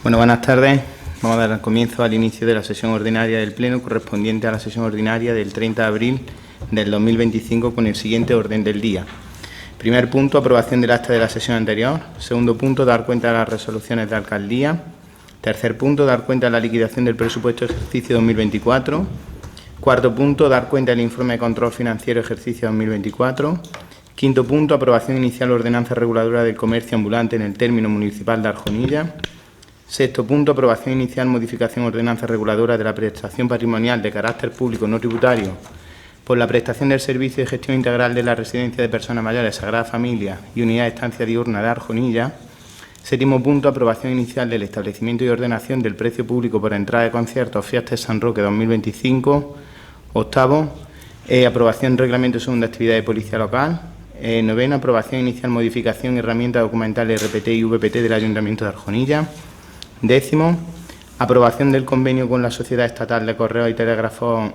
Bueno, buenas tardes. Vamos a dar comienzo al inicio de la sesión ordinaria del Pleno correspondiente a la sesión ordinaria del 30 de abril del 2025 con el siguiente orden del día. Primer punto, aprobación del acta de la sesión anterior. Segundo punto, dar cuenta de las resoluciones de alcaldía. Tercer punto, dar cuenta de la liquidación del presupuesto de ejercicio 2024. Cuarto punto, dar cuenta del informe de control financiero ejercicio 2024. Quinto punto, aprobación inicial de ordenanza reguladora del comercio ambulante en el término municipal de Arjonilla. Sexto punto, aprobación inicial, modificación ordenanza reguladora de la prestación patrimonial de carácter público no tributario por la prestación del servicio de gestión integral de la residencia de personas mayores Sagrada Familia y unidad de estancia diurna de Arjonilla. Séptimo punto, aprobación inicial del establecimiento y ordenación del precio público por entrada de conciertos Fiestas San Roque 2025. Octavo, aprobación reglamento de segunda actividad de policía local. Noveno, aprobación inicial, modificación y herramienta documental RPT y VPT del Ayuntamiento de Arjonilla. Décimo, aprobación del convenio con la Sociedad Estatal de Correos y Telégrafos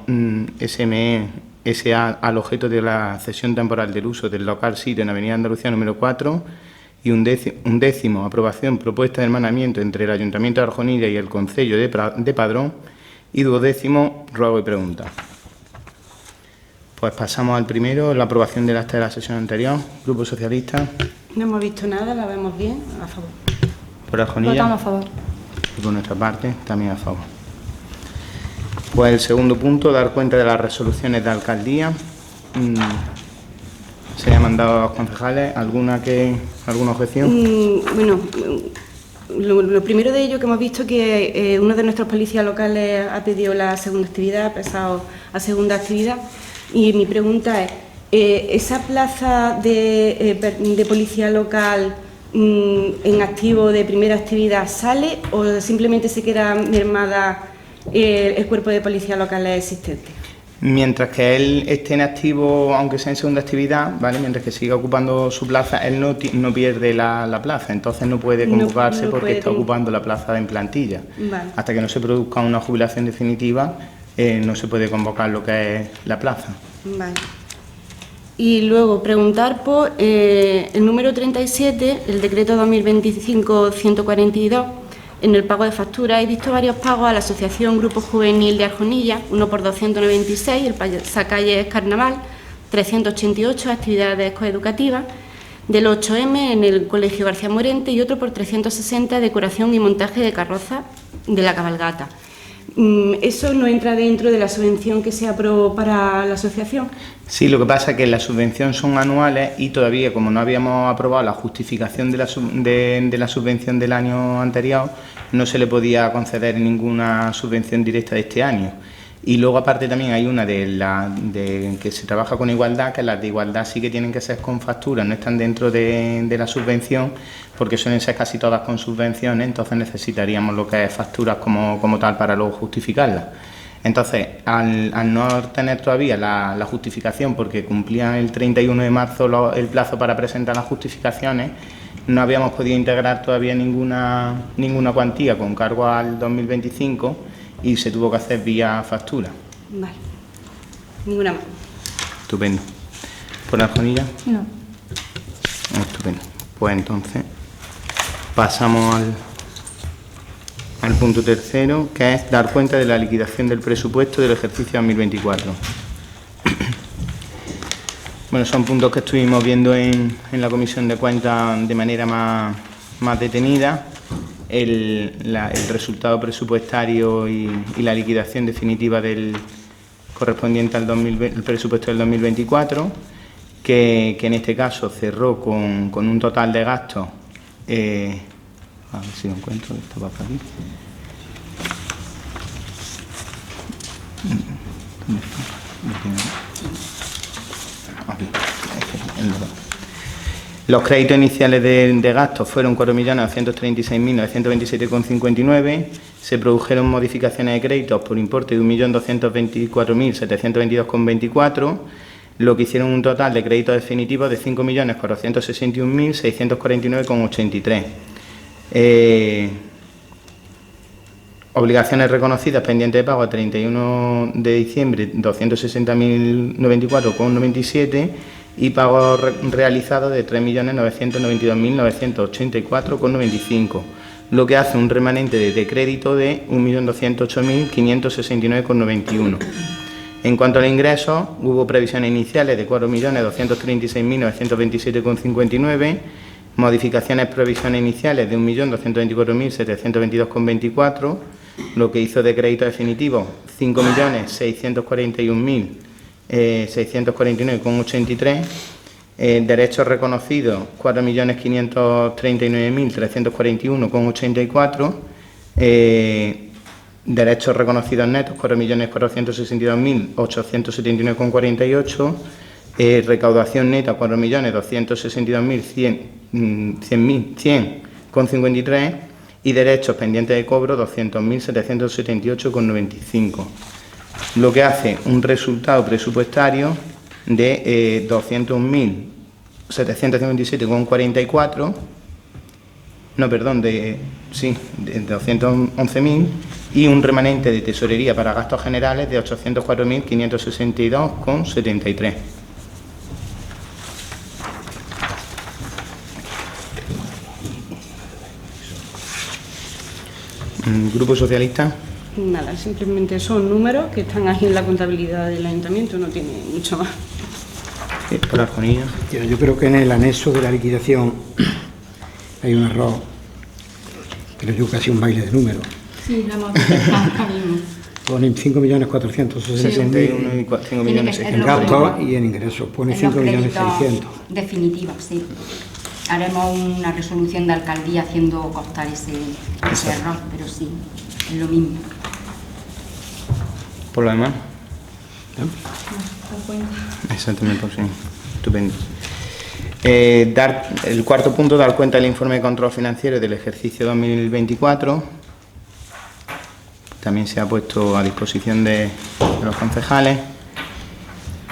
SME SA al objeto de la cesión temporal del uso del local sitio en Avenida Andalucía número 4. Y un décimo, aprobación propuesta de hermanamiento entre el Ayuntamiento de Arjonilla y el Concello de Padrón. Y duodécimo, ruego y pregunta. Pues pasamos al primero, la aprobación del acta de la sesión anterior. Grupo Socialista. No hemos visto nada, la vemos bien. A favor. Por Arjonilla. Votamos a favor. Y por nuestra parte, también a favor. Pues el segundo punto, dar cuenta de las resoluciones de alcaldía. Se le ha mandado a los concejales. ¿Alguna objeción? Bueno, lo primero de ello que hemos visto que uno de nuestros policías locales ha pedido la segunda actividad, ha pasado a segunda actividad. Y mi pregunta es, ¿esa plaza de policía local en activo de primera actividad sale o simplemente se queda mermada el cuerpo de policía local existente? Mientras que él esté en activo, aunque sea en segunda actividad, ¿vale? Mientras que siga ocupando su plaza, él no pierde la plaza, entonces no puede convocarse porque está ocupando la plaza en plantilla. Vale. Hasta que no se produzca una jubilación definitiva, no se puede convocar lo que es la plaza. Vale. Y luego preguntar por el número 37, el decreto 2025-142, en el pago de facturas. He visto varios pagos a la Asociación Grupo Juvenil de Arjonilla, uno por 296, el Pasacalle Carnaval, 388, actividades coeducativas, del 8M en el Colegio García Morente y otro por 360, decoración y montaje de carroza de la cabalgata. ¿Eso no entra dentro de la subvención que se aprobó para la asociación? Sí, lo que pasa es que las subvenciones son anuales y todavía, como no habíamos aprobado la justificación de la subvención del año anterior, no se le podía conceder ninguna subvención directa de este año. Y luego, aparte, también hay una de que se trabaja con igualdad, que las de igualdad sí que tienen que ser con facturas, no están dentro de la subvención, porque suelen ser casi todas con subvenciones, entonces necesitaríamos lo que es facturas como tal para luego justificarlas. Entonces, al no tener todavía la justificación, porque cumplían el 31 de marzo el plazo para presentar las justificaciones, no habíamos podido integrar todavía ninguna cuantía con cargo al 2025 y se tuvo que hacer vía factura. Vale. Ninguna más. Estupendo. ¿Por Arjonilla? No. Estupendo. Pues entonces pasamos al punto tercero, que es dar cuenta de la liquidación del presupuesto del ejercicio 2024. Bueno, son puntos que estuvimos viendo en la Comisión de Cuentas de manera más detenida. El resultado presupuestario y la liquidación definitiva correspondiente al el presupuesto del 2024, que en este caso cerró con un total de gastos, a ver si lo encuentro, esto va por aquí. Los créditos iniciales de gastos fueron 4.936.927,59. Se produjeron modificaciones de créditos por importe de 1.224.722,24, lo que hicieron un total de créditos definitivos de 5.461.649,83. Obligaciones reconocidas pendientes de pago a 31 de diciembre, 260.094,97 y pagos realizados de 3.992.984,95. lo que hace un remanente de crédito de 1.208.569,91. En cuanto a los ingresos, hubo previsiones iniciales de 4.236.927,59, modificaciones previsiones iniciales de 1.224.722,24, lo que hizo de crédito definitivo 5.641.649,83, derechos reconocidos 4.539.341,84, derechos reconocidos netos 4.462.879,48, recaudación neta 4.262.100,53 y derechos pendientes de cobro 200.778,95, lo que hace un resultado presupuestario de 211.000 y un remanente de tesorería para gastos generales de 804.562,73. Grupo Socialista. Nada, simplemente son números que están ahí en la contabilidad del ayuntamiento, no tiene mucho más. Por Arjonilla. Yo creo que en el anexo de la liquidación hay un error, pero yo casi un baile de números. Sí, lo hemos visto ahora mismo. Ponen 5.461.000 en gastos y en ingresos. Pone 5.600.000. Definitivos, sí. Haremos una resolución de alcaldía haciendo constar ese error, pero sí, es lo mismo. Por lo demás. ¿No? Exactamente, sí. Estupendo. El cuarto punto, dar cuenta del informe de control financiero del ejercicio 2024. También se ha puesto a disposición de los concejales.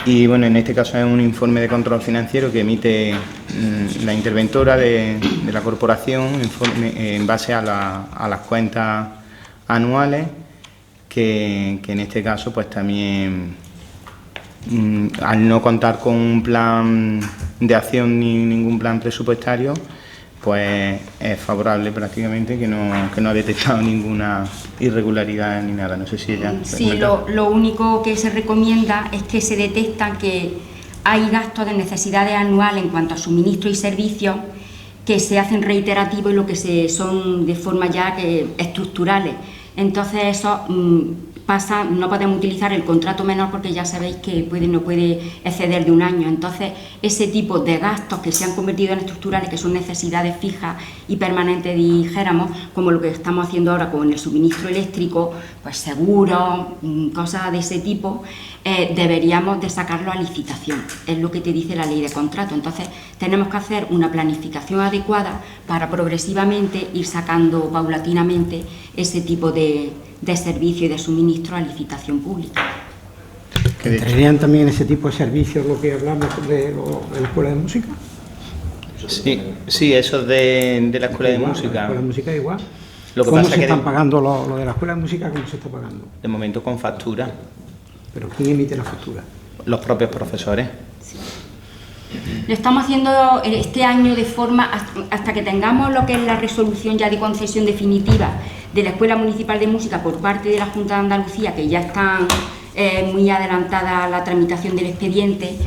Y bueno, en este caso es un informe de control financiero que emite la interventora de la corporación en base a las cuentas anuales, que en este caso pues también al no contar con un plan de acción ni ningún plan presupuestario, pues es favorable prácticamente, que no ha detectado ninguna irregularidad ni nada. No sé si ella... Sí, lo único que se recomienda es que se detecta que hay gastos de necesidades anuales en cuanto a suministros y servicios que se hacen reiterativos y lo que son de forma ya estructurales. Entonces eso pasa, no podemos utilizar el contrato menor porque ya sabéis que no puede exceder de un año. Entonces ese tipo de gastos que se han convertido en estructurales, que son necesidades fijas y permanentes, dijéramos, como lo que estamos haciendo ahora con el suministro eléctrico, pues seguros, cosas de ese tipo, deberíamos de sacarlo a licitación, es lo que te dice la ley de contrato. Entonces tenemos que hacer una planificación adecuada para progresivamente ir sacando paulatinamente ese tipo de servicio y de suministro a licitación pública. ¿Entrarían también ese tipo de servicios lo que hablamos de la escuela de música? Sí, eso de la escuela de música. La escuela de música igual. ¿Cómo se están pagando lo de la escuela de música? ¿Cómo se está pagando? De momento con factura. ¿Pero quién emite la factura? Los propios profesores. Sí. Lo estamos haciendo este año de forma, hasta que tengamos lo que es la resolución ya de concesión definitiva de la Escuela Municipal de Música por parte de la Junta de Andalucía, que ya está muy adelantada la tramitación del expediente.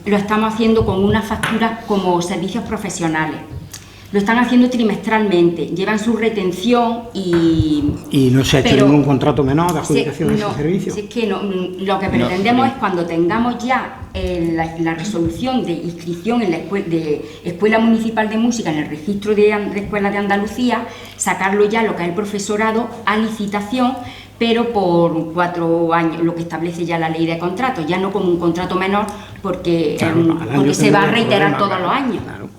Lo estamos haciendo con unas facturas como servicios profesionales. Lo están haciendo trimestralmente, llevan su retención y... ¿Y no se ha hecho ningún contrato menor de adjudicación de ese servicio? Es que no, lo que pretendemos es, cuando tengamos ya la resolución de inscripción en la Escuela Municipal de Música en el registro de Escuelas de Andalucía, sacarlo ya, lo que es el profesorado, a licitación, pero por 4 años, lo que establece ya la ley de contratos, ya no como un contrato menor, porque se va a reiterar todos los años. Claro.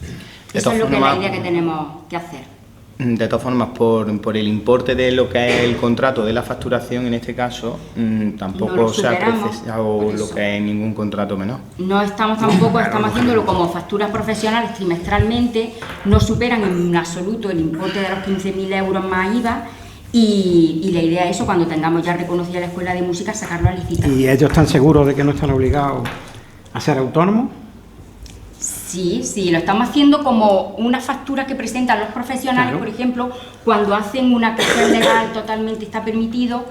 Eso es lo que es la idea que tenemos que hacer. De todas formas, por el importe de lo que es el contrato de la facturación, en este caso, tampoco se ha apreciado lo que es ningún contrato menor. No estamos tampoco, estamos haciéndolo como facturas profesionales trimestralmente, no superan en absoluto el importe de los 15.000 euros más IVA, y la idea es eso, cuando tengamos ya reconocida la escuela de música, sacarlo a licitación. ¿Y ellos están seguros de que no están obligados a ser autónomos? Sí, lo estamos haciendo como una factura que presentan los profesionales, Claro. por ejemplo, cuando hacen una actuación legal totalmente está permitido,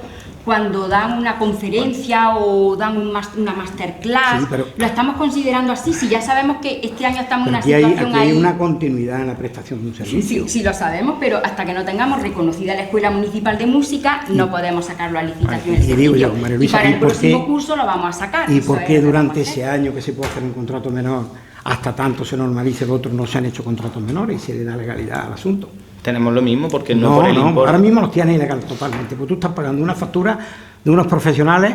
cuando dan una conferencia o dan una masterclass, Sí, pero- lo estamos considerando así, si ya sabemos que este año estamos en Pero una situación aquí hay ahí. una continuidad en la prestación de un servicio. Sí, lo sabemos, pero hasta que no tengamos reconocida la Escuela Municipal de Música, no podemos sacarlo a licitación. Y digo yo, María Y Luisa, para ¿y el por próximo qué- curso lo vamos a sacar. ¿Y eso por es qué lo que durante vamos a hacer. ese año que se puede hacer un contrato menor, hasta tanto se normalice el otro, no se han hecho contratos menores y se le da legalidad al asunto? Tenemos lo mismo porque no por el importe. ahora mismo los tienes ilegal totalmente, porque tú estás pagando una factura de unos profesionales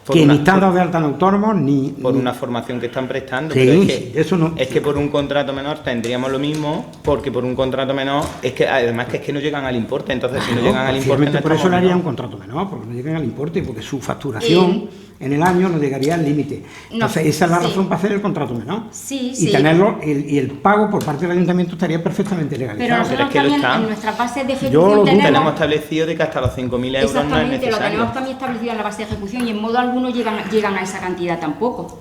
Por que una- ni están dados de alta en autónomos, ni... por ni- una formación que están prestando. Sí, pero sí, eso no- es que por un contrato menor tendríamos lo mismo, porque por un contrato menor es que además que es que no llegan al importe, entonces si no Claro, llegan al importe precisamente no por eso estamos le haría un menor. contrato menor, porque no llegan al importe, porque su facturación en el año no llegaría al límite. Entonces esa es la sí. razón para hacer el contrato menor. Sí, y sí. tenerlo, y el pago por parte del ayuntamiento estaría perfectamente Pero legalizado. nosotros es que lo también está. en nuestras bases de Yo lo ejecución dudo. Tenemos establecido de que hasta los 5.000 euros no es exactamente, lo necesario. tenemos también establecido en la base de ejecución y en modo alguno llegan a esa cantidad tampoco.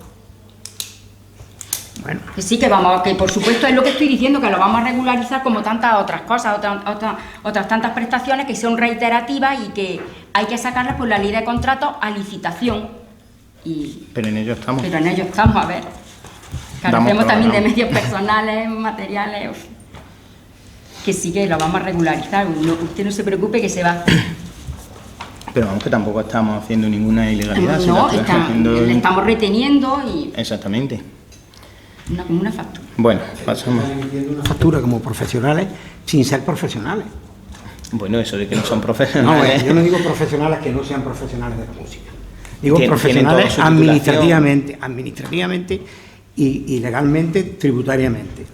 Bueno, Que sí, que vamos, que por supuesto es lo que estoy diciendo, que lo vamos a regularizar como tantas otras cosas, otras tantas prestaciones que son reiterativas y que hay que sacarlas por la ley de contratos a licitación. Pero en ello estamos. Pero en ello estamos, a ver. Carecemos Vamos también de trabajando. medios personales, materiales, que sí que lo vamos a regularizar. Usted no se preocupe que se va a hacer. Pero vamos, que tampoco estamos haciendo ninguna ilegalidad. si No, la estamos haciendo- le estamos reteniendo y Exactamente. como una factura. Bueno, pasamos. están emitiendo una factura como profesionales sin ser profesionales. Bueno, eso de que no son No, profesionales. yo no digo profesionales que no sean profesionales de la música. Digo Tienen profesionales toda su titulación. administrativamente y legalmente, tributariamente.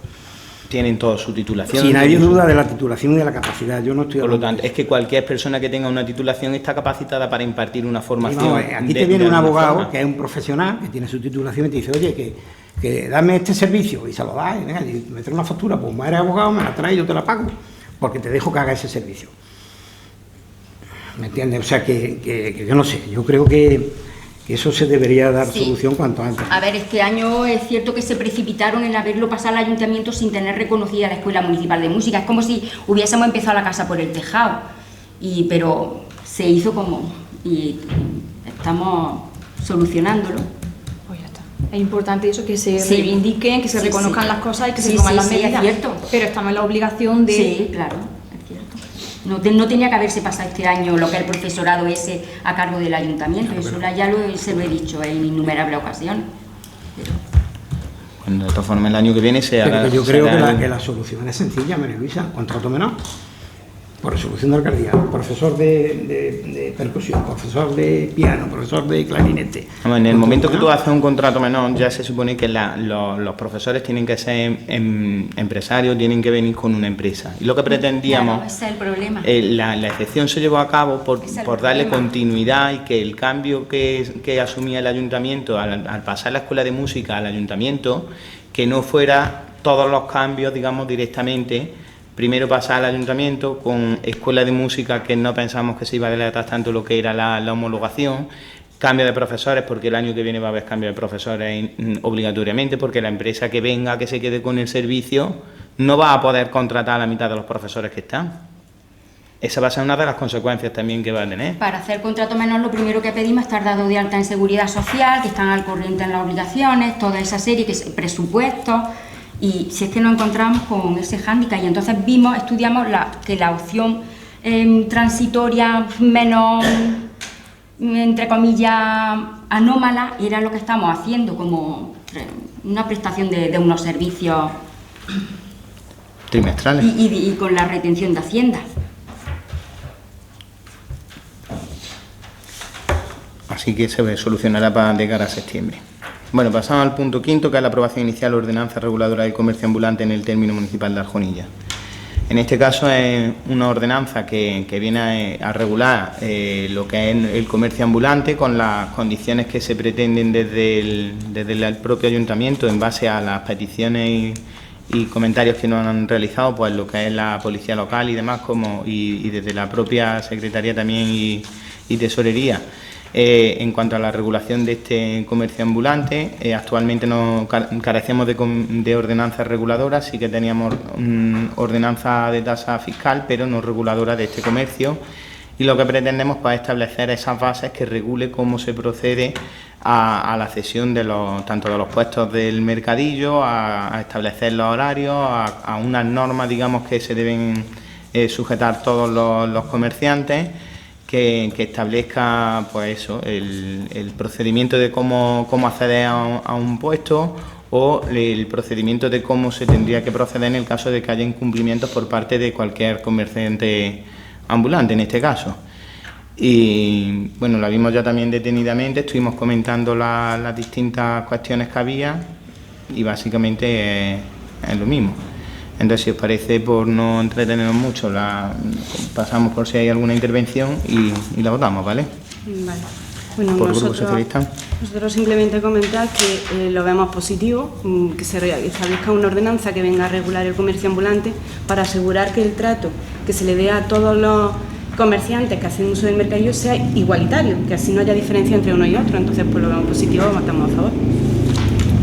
Tienen toda su titulación. Si nadie tienen su- duda de la titulación y de la capacidad, yo no estoy Por lo hablando tanto, de es que cualquier persona que tenga una titulación está capacitada para impartir una eso. formación. No, aquí de- te viene de un alguna abogado forma. que es un profesional, que tiene su titulación y te dice, oye, que dame este servicio, y se lo da, y venga, y me trae una factura, pues como eres abogado, me la traes y yo te la pago, porque te dejo que haga ese servicio. ¿Me entiendes? O sea, que yo no sé, yo creo que eso se debería dar Sí. solución cuanto antes. A ver, este año es cierto que se precipitaron en haberlo pasado al ayuntamiento sin tener reconocida la Escuela Municipal de Música. Es como si hubiésemos empezado la casa por el tejado, pero se hizo como... y estamos solucionándolo. Pues ya está. Es importante eso, que se Sí. reivindiquen, que se Sí, reconozcan sí. las cosas y que Sí, se pongan sí, las sí, es medidas. cierto. Pero estamos en la obligación de... Sí, claro, es cierto. No tenía que haberse pasado este año lo que es el profesorado ese a cargo del ayuntamiento, eso se lo he dicho en innumerables ocasiones. Bueno, de todas formas, el año que viene se Pero hará. que yo se creo hará que la solución es sencilla, María Luisa, contrato menor, por resolución de alcaldía, profesor de percusión, profesor de piano, profesor de clarinete. Vamos, en el momento que tú Contrato haces un contrato menor, ya se supone que los profesores tienen que ser empresarios, tienen que venir con una empresa. Y lo que pretendíamos, Claro, ese es el problema. la excepción se llevó a cabo por Ese es el darle problema. continuidad y que el cambio que asumía el ayuntamiento al pasar la escuela de música al ayuntamiento, que no fuera todos los cambios, digamos, directamente. Primero pasar al ayuntamiento con escuela de música, que no pensamos que se iba a delatar tanto lo que era la homologación, cambio de profesores, porque el año que viene va a haber cambio de profesores obligatoriamente, porque la empresa que venga, que se quede con el servicio, no va a poder contratar a la mitad de los profesores que están. Esa va a ser una de las consecuencias también que va a tener. Para hacer contrato menor lo primero que pedimos es estar dado de alta en seguridad social, que están al corriente en las obligaciones, toda esa serie, que es presupuestos, y si es que nos encontramos con ese hándicap y entonces estudiamos que la opción transitoria menos, entre comillas, anómala, era lo que estamos haciendo como una prestación de unos servicios Trimestrales. y con la retención de Hacienda. Así que se solucionará de cara a septiembre. Bueno, pasamos al punto quinto, que es la aprobación inicial de ordenanza reguladora del comercio ambulante en el término municipal de Arjonilla. En este caso es una ordenanza que viene a regular lo que es el comercio ambulante con las condiciones que se pretenden desde el propio ayuntamiento en base a las peticiones y comentarios que nos han realizado, pues lo que es la policía local y demás, y desde la propia secretaría también y tesorería. En cuanto a la regulación de este comercio ambulante, actualmente no carecemos de ordenanzas reguladoras, sí que teníamos ordenanza de tasa fiscal, pero no reguladora de este comercio, y lo que pretendemos pues, es establecer esas bases que regule cómo se procede a la cesión de tanto de los puestos del mercadillo, a establecer los horarios, a unas normas, digamos, que se deben sujetar todos los comerciantes, que establezca pues eso, el procedimiento de cómo acceder a un puesto, o el procedimiento de cómo se tendría que proceder en el caso de que haya incumplimientos por parte de cualquier comerciante ambulante en este caso. Y bueno, la vimos ya también detenidamente, estuvimos comentando las distintas cuestiones que había y básicamente es lo mismo. Entonces, si os parece, por no entretenernos mucho, pasamos por si hay alguna intervención y la votamos, ¿vale? Vale. Bueno, por Grupo Socialista. Nosotros simplemente comentar que lo vemos positivo, que se establezca una ordenanza que venga a regular el comercio ambulante para asegurar que el trato que se le dé a todos los comerciantes que hacen uso del mercadillo sea igualitario, que así no haya diferencia entre uno y otro. Entonces, pues lo vemos positivo, votamos a favor.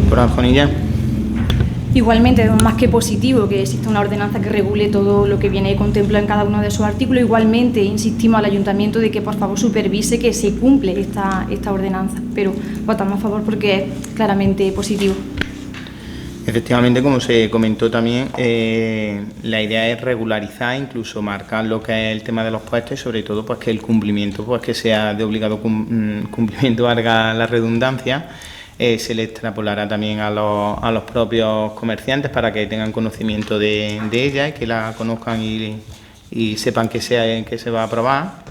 Por Arjonilla. Igualmente, es más que positivo que exista una ordenanza que regule todo lo que viene contemplado en cada uno de esos artículos. Igualmente, insistimos al Ayuntamiento de que por favor supervise que se cumple esta ordenanza, pero votamos a favor porque es claramente positivo. Efectivamente, como se comentó también, la idea es regularizar, incluso marcar lo que es el tema de los puestos y sobre todo pues que el cumplimiento, pues que sea de obligado cumplimiento, valga la redundancia, se le extrapolará también a los propios comerciantes para que tengan conocimiento de ella y que la conozcan y sepan que se va a aprobar.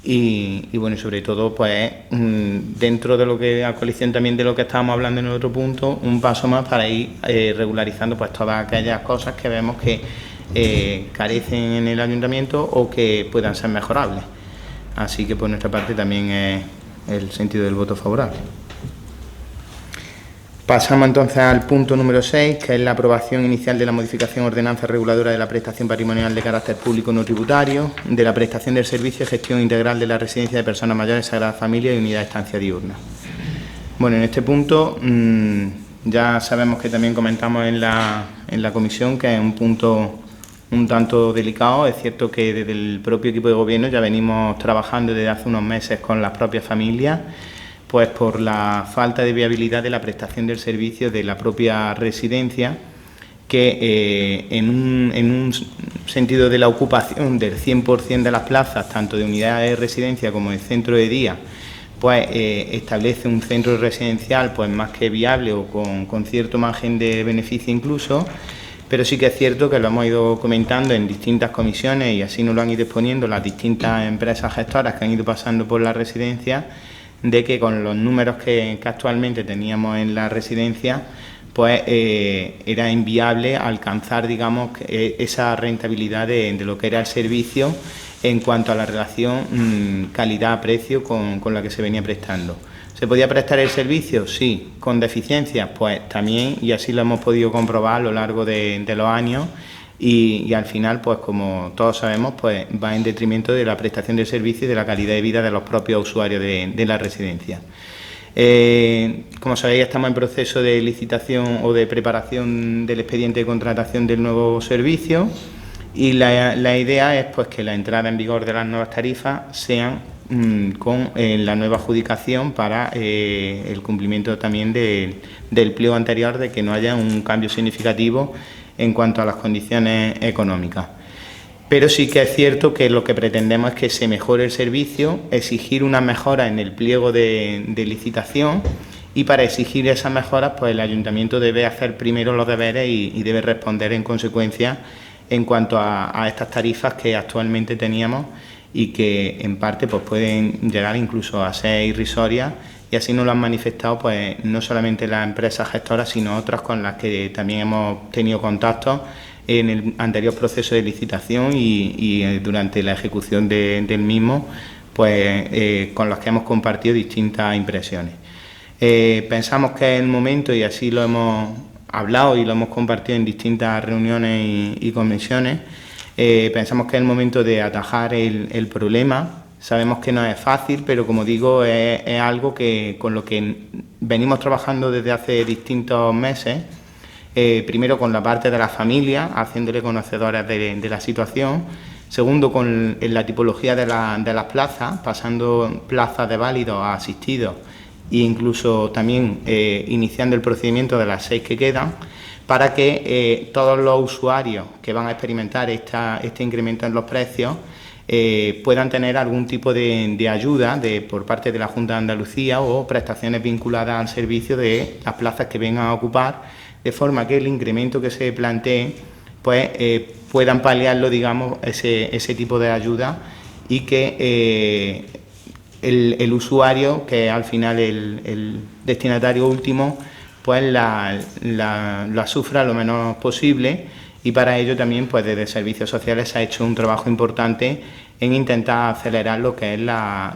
Y bueno, sobre todo, pues dentro de lo que, a coalición también de lo que estábamos hablando en el otro punto, un paso más para ir regularizando pues todas aquellas cosas que vemos que carecen en el ayuntamiento o que puedan ser mejorables. Así que por nuestra parte también es el sentido del voto favorable. Pasamos entonces al punto número 6, que es la aprobación inicial de la modificación ordenanza reguladora de la prestación patrimonial de carácter público no tributario, de la prestación del servicio de gestión integral de la residencia de personas mayores, Sagrada Familia y unidad de estancia diurna. Bueno, en este punto ya sabemos que también comentamos en la comisión que es un punto un tanto delicado. Es cierto que desde el propio equipo de gobierno ya venimos trabajando desde hace unos meses con las propias familias, pues por la falta de viabilidad de la prestación del servicio de la propia residencia, que en un sentido de la ocupación del 100% de las plazas, tanto de unidades de residencia como de centro de día, pues establece un centro residencial pues más que viable o con cierto margen de beneficio incluso, pero sí que es cierto que lo hemos ido comentando en distintas comisiones y así nos lo han ido exponiendo las distintas empresas gestoras que han ido pasando por la residencia, de que con los números que actualmente teníamos en la residencia, pues era inviable alcanzar, digamos, esa rentabilidad de lo que era el servicio en cuanto a la relación calidad-precio con la que se venía prestando. ¿Se podía prestar el servicio? Sí. ¿Con deficiencias? Pues también, y así lo hemos podido comprobar a lo largo de los años. Y al final, pues como todos sabemos, pues va en detrimento de la prestación del servicio y de la calidad de vida de los propios usuarios de la residencia. Como sabéis, estamos en proceso de licitación o de preparación del expediente de contratación del nuevo servicio y la idea es pues que la entrada en vigor de las nuevas tarifas sean con la nueva adjudicación para el cumplimiento también del pliego anterior, de que no haya un cambio significativo en cuanto a las condiciones económicas. Pero sí que es cierto que lo que pretendemos es que se mejore el servicio, exigir una mejora en el pliego de licitación, y para exigir esas mejoras pues el ayuntamiento debe hacer primero los deberes y debe responder en consecuencia en cuanto a estas tarifas que actualmente teníamos y que en parte pues pueden llegar incluso a ser irrisorias. Y así nos lo han manifestado pues no solamente las empresas gestoras, sino otras con las que también hemos tenido contacto en el anterior proceso de licitación y durante la ejecución del mismo, pues con las que hemos compartido distintas impresiones. Pensamos que es el momento, y así lo hemos hablado y lo hemos compartido en distintas reuniones y comisiones, pensamos que es el momento de atajar el problema. Sabemos que no es fácil, pero como digo, es algo con lo que venimos trabajando desde hace distintos meses. Primero con la parte de la familia, haciéndole conocedoras de la situación. Segundo, con la tipología de las plazas, pasando plazas de válidos a asistidos e incluso también iniciando el procedimiento de las 6 que quedan, para que todos los usuarios que van a experimentar este incremento en los precios puedan tener algún tipo de ayuda por parte de la Junta de Andalucía o prestaciones vinculadas al servicio de las plazas que vengan a ocupar, de forma que el incremento que se plantee pues puedan paliarlo, digamos, ese tipo de ayuda, y que el usuario, que al final el destinatario último, pues la sufra lo menos posible. Y para ello también, pues desde Servicios Sociales se ha hecho un trabajo importante en intentar acelerar lo que es la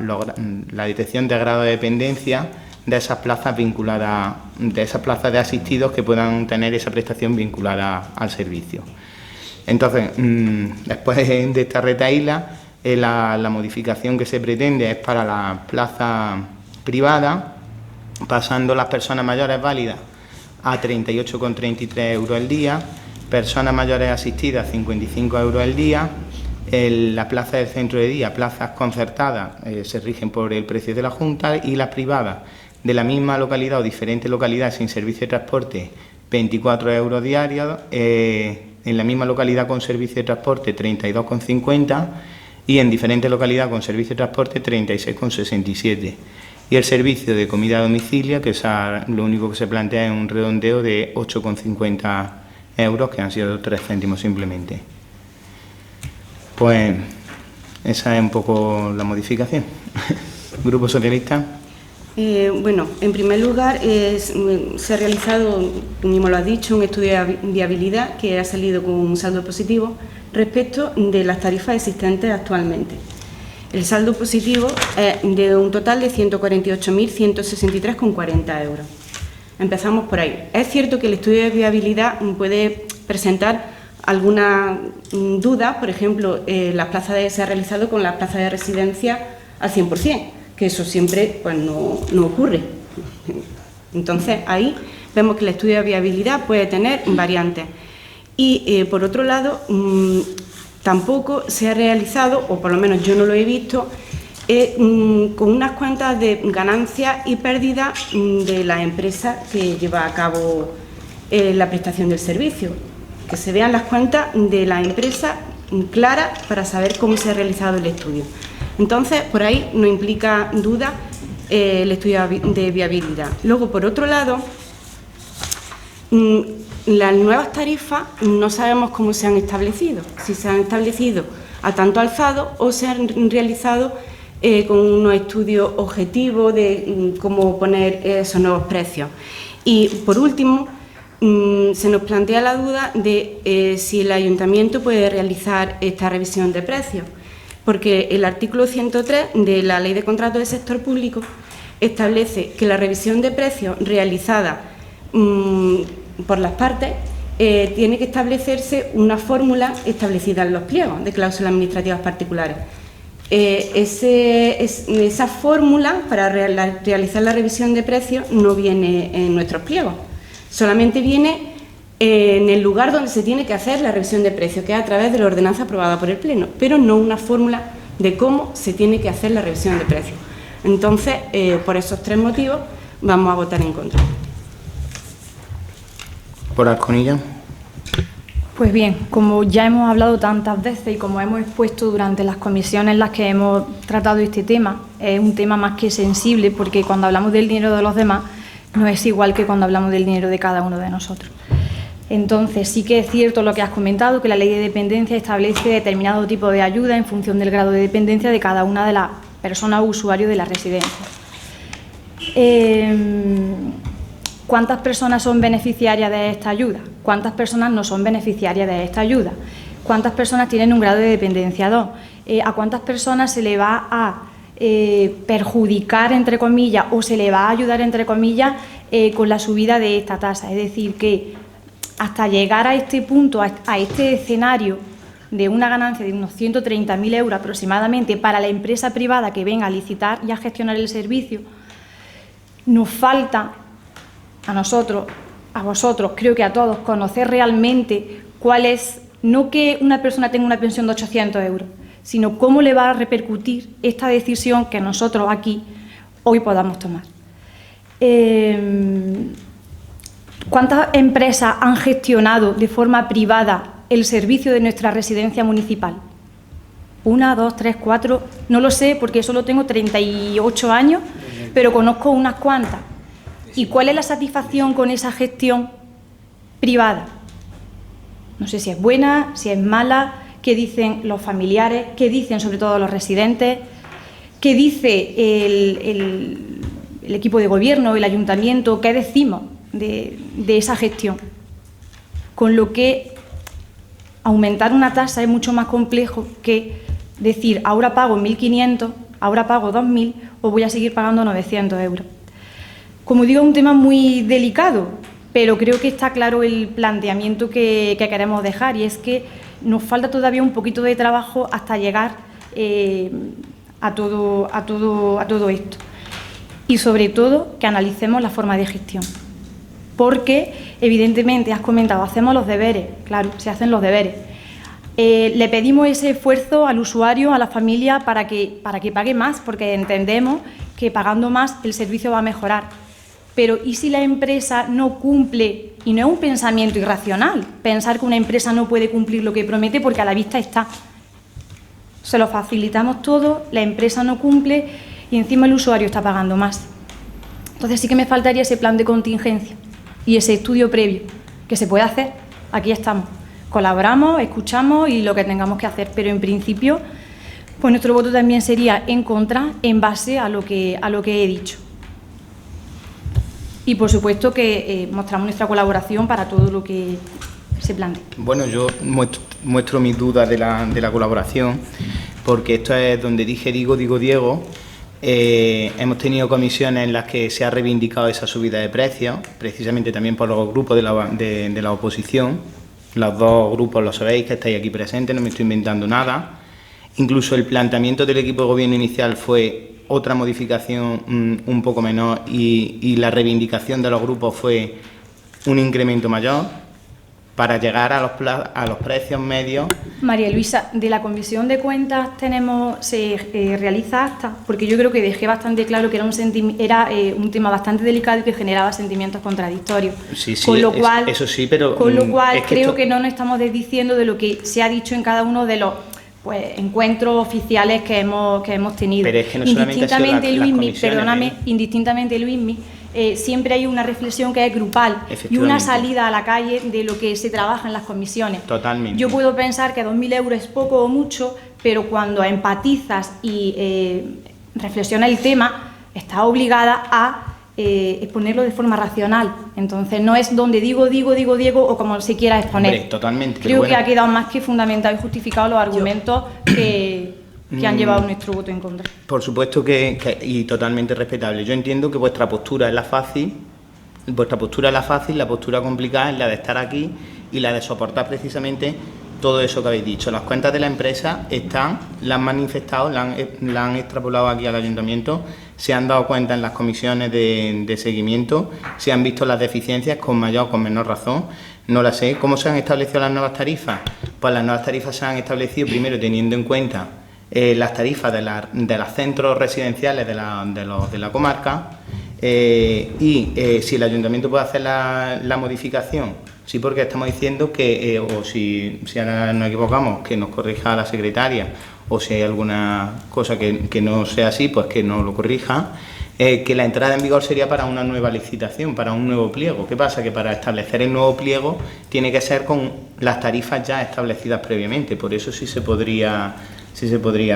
detección de grado de dependencia de esas plazas vinculadas, de esas plazas de asistidos que puedan tener esa prestación vinculada al servicio. Entonces, después de esta retahíla, la modificación que se pretende es para la plaza privada, pasando las personas mayores válidas a 38,33 euros al día, personas mayores asistidas 55 euros al día. Las plazas del centro de día, plazas concertadas, se rigen por el precio de la Junta, y las privadas de la misma localidad o diferentes localidades sin servicio de transporte, 24 euros diarios, en la misma localidad con servicio de transporte 32,50 y en diferentes localidades con servicio de transporte 36,67. Y el servicio de comida a domicilio, que lo único que se plantea es un redondeo de 8,50 euros, que han sido 3 céntimos simplemente. Pues esa es un poco la modificación. Grupo Socialista. Bueno, en primer lugar, se ha realizado, tú mismo lo has dicho, un estudio de viabilidad que ha salido con un saldo positivo respecto de las tarifas existentes actualmente. El saldo positivo es de un total de 148.163,40 euros. Empezamos por ahí. Es cierto que el estudio de viabilidad puede presentar algunas dudas, por ejemplo, las plazas se ha realizado con las plazas de residencia al 100%, que eso siempre pues, no ocurre. Entonces, ahí vemos que el estudio de viabilidad puede tener variantes. Y, por otro lado, tampoco se ha realizado, o por lo menos yo no lo he visto, con unas cuentas de ganancias y pérdidas de la empresa que lleva a cabo la prestación del servicio. Que se vean las cuentas de la empresa claras para saber cómo se ha realizado el estudio. Entonces, por ahí no implica duda el estudio de viabilidad. Luego, por otro lado, las nuevas tarifas no sabemos cómo se han establecido, si se han establecido a tanto alzado o se han realizado con unos estudios objetivos de cómo poner esos nuevos precios. Y, por último, se nos plantea la duda de si el Ayuntamiento puede realizar esta revisión de precios, porque el artículo 103 de la Ley de Contratos del Sector Público establece que la revisión de precios realizada por las partes tiene que establecerse una fórmula establecida en los pliegos de cláusulas administrativas particulares. Esa fórmula para realizar la revisión de precios no viene en nuestros pliegos. Solamente viene en el lugar donde se tiene que hacer la revisión de precios, que es a través de la ordenanza aprobada por el Pleno, pero no una fórmula de cómo se tiene que hacer la revisión de precios. Entonces, por esos 3 motivos, vamos a votar en contra. ¿Por Asconilla? Pues bien, como ya hemos hablado tantas veces y como hemos expuesto durante las comisiones en las que hemos tratado este tema, es un tema más que sensible, porque cuando hablamos del dinero de los demás, no es igual que cuando hablamos del dinero de cada uno de nosotros. Entonces, sí que es cierto lo que has comentado, que la Ley de Dependencia establece determinado tipo de ayuda en función del grado de dependencia de cada una de las personas o usuarios de la residencia. ¿Cuántas personas son beneficiarias de esta ayuda? ¿Cuántas personas no son beneficiarias de esta ayuda? ¿Cuántas personas tienen un grado de dependencia 2? ¿A cuántas personas se le va a perjudicar, entre comillas, o se le va a ayudar, entre comillas, con la subida de esta tasa? Es decir, que hasta llegar a este punto, a este escenario, de una ganancia de unos 130.000 euros aproximadamente para la empresa privada que venga a licitar y a gestionar el servicio, nos falta a nosotros, a vosotros, creo que a todos, conocer realmente cuál es, no que una persona tenga una pensión de 800 euros, sino cómo le va a repercutir esta decisión que nosotros aquí hoy podamos tomar. ¿Cuántas empresas han gestionado de forma privada el servicio de nuestra residencia municipal? 1, 2, 3, 4, no lo sé porque solo tengo 38 años, pero conozco unas cuantas. ¿Y cuál es la satisfacción con esa gestión privada? No sé si es buena, si es mala, qué dicen los familiares, qué dicen sobre todo los residentes, qué dice el equipo de gobierno, el ayuntamiento, qué decimos de esa gestión. Con lo que aumentar una tasa es mucho más complejo que decir ahora pago 1.500, ahora pago 2.000 o voy a seguir pagando 900 euros. Como digo, es un tema muy delicado, pero creo que está claro el planteamiento que queremos dejar, y es que nos falta todavía un poquito de trabajo hasta llegar a todo esto. Y sobre todo que analicemos la forma de gestión. Porque, evidentemente, has comentado, hacemos los deberes, claro, se hacen los deberes. Le pedimos ese esfuerzo al usuario, a la familia, para que pague más, porque entendemos que pagando más el servicio va a mejorar. Pero ¿y si la empresa no cumple? Y no es un pensamiento irracional, pensar que una empresa no puede cumplir lo que promete porque a la vista está. Se lo facilitamos todo, la empresa no cumple y encima el usuario está pagando más. Entonces sí que me faltaría ese plan de contingencia y ese estudio previo, que se puede hacer, aquí estamos. Colaboramos, escuchamos y lo que tengamos que hacer, pero en principio pues nuestro voto también sería en contra en base a lo que he dicho. Y, por supuesto, que mostramos nuestra colaboración para todo lo que se plantee. Bueno, yo muestro mis dudas de la colaboración, porque esto es donde digo Diego. Hemos tenido comisiones en las que se ha reivindicado esa subida de precios, precisamente también por los grupos de la oposición. Los dos grupos lo sabéis, que estáis aquí presentes, no me estoy inventando nada. Incluso el planteamiento del equipo de gobierno inicial fue otra modificación un poco menor y la reivindicación de los grupos fue un incremento mayor para llegar a los precios medios. María Luisa, de la Comisión de Cuentas se realiza acta, porque yo creo que dejé bastante claro que era un tema bastante delicado y que generaba sentimientos contradictorios. Sí, con lo cual, eso sí, pero con lo cual creo esto... que no nos estamos desdiciendo de lo que se ha dicho en cada uno de los encuentros oficiales que hemos tenido. Pero es que no solamente ha sido las comisiones, perdóname, indistintamente, Luismi, siempre hay una reflexión que es grupal y una salida a la calle de lo que se trabaja en las comisiones. Totalmente. Yo puedo pensar que 2.000 euros es poco o mucho, pero cuando empatizas y reflexionas el tema, estás obligada a exponerlo de forma racional. Entonces no es donde digo o como se quiera exponer. Hombre, totalmente. Creo que ha quedado más que fundamentado y justificado los argumentos que han llevado nuestro voto en contra. Por supuesto y totalmente respetable. Yo entiendo que vuestra postura es la fácil, la postura complicada es la de estar aquí y la de soportar precisamente todo eso que habéis dicho. Las cuentas de la empresa la han manifestado, la han extrapolado aquí al ayuntamiento, se han dado cuenta en las comisiones de seguimiento, se han visto las deficiencias con mayor o con menor razón, no las sé. ¿Cómo se han establecido las nuevas tarifas? Pues las nuevas tarifas se han establecido primero teniendo en cuenta las tarifas de los centros residenciales de la comarca y si el ayuntamiento puede hacer la modificación. Sí, porque estamos diciendo que, o si ahora nos equivocamos, que nos corrija la secretaria, o si hay alguna cosa que no sea así, pues que nos lo corrija, que la entrada en vigor sería para una nueva licitación, para un nuevo pliego. ¿Qué pasa? Que para establecer el nuevo pliego tiene que ser con las tarifas ya establecidas previamente, por eso sí se podría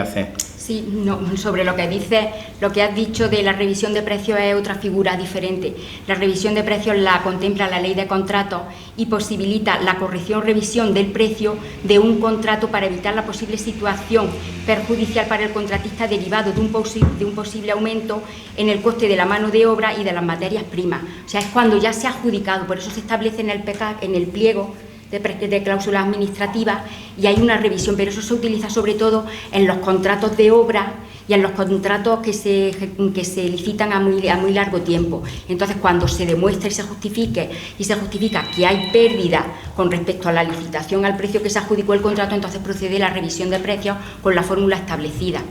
hacer. Sí, no, sobre lo que dices, lo que has dicho de la revisión de precios es otra figura diferente. La revisión de precios la contempla la ley de contratos y posibilita la corrección o revisión del precio de un contrato para evitar la posible situación perjudicial para el contratista derivado de un posible aumento en el coste de la mano de obra y de las materias primas. O sea, es cuando ya se ha adjudicado, por eso se establece en el PECAC, en el pliego de cláusulas administrativas y hay una revisión, pero eso se utiliza sobre todo en los contratos de obra y en los contratos que se licitan a muy largo tiempo. Entonces, cuando se demuestra y se justifica que hay pérdida con respecto a la licitación al precio que se adjudicó el contrato, entonces procede la revisión de precios con la fórmula establecida.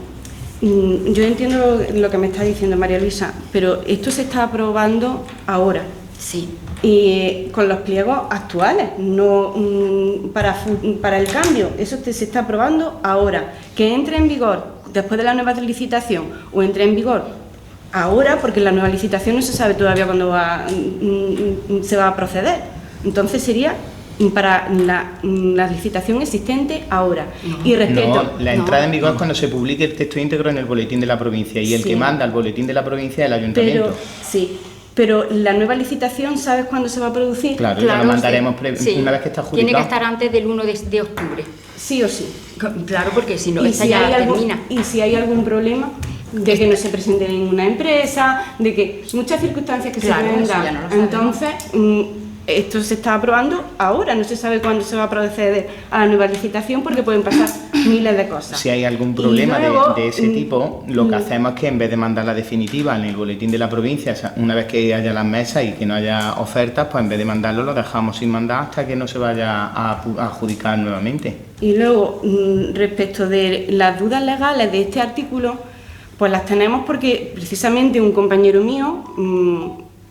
Yo entiendo lo que me está diciendo María Luisa, pero esto se está aprobando ahora. Sí. Y con los pliegos actuales, no para el cambio, eso se está aprobando ahora. Que entre en vigor después de la nueva licitación o entre en vigor ahora, porque la nueva licitación no se sabe todavía cuándo se va a proceder. Entonces sería para la licitación existente ahora. Y respecto... No, la entrada en vigor es cuando se publique el texto íntegro en el boletín de la provincia y el que manda el boletín de la provincia es el ayuntamiento. Pero la nueva licitación, ¿sabes cuándo se va a producir? Claro, ya lo mandaremos una vez que está adjudicado. Tiene que estar antes del 1 de octubre. Sí o sí. Claro, porque si no, esa ya termina. Y si hay algún problema de que no se presente ninguna empresa, de que muchas circunstancias que se pueden dar. Entonces, esto se está aprobando ahora, no se sabe cuándo se va a proceder a la nueva licitación porque pueden pasar miles de cosas. Si hay algún problema de ese tipo, lo que hacemos es que en vez de mandar la definitiva en el boletín de la provincia, una vez que haya las mesas y que no haya ofertas, pues en vez de mandarlo lo dejamos sin mandar hasta que no se vaya a adjudicar nuevamente. Y luego, respecto de las dudas legales de este artículo, pues las tenemos porque precisamente un compañero mío,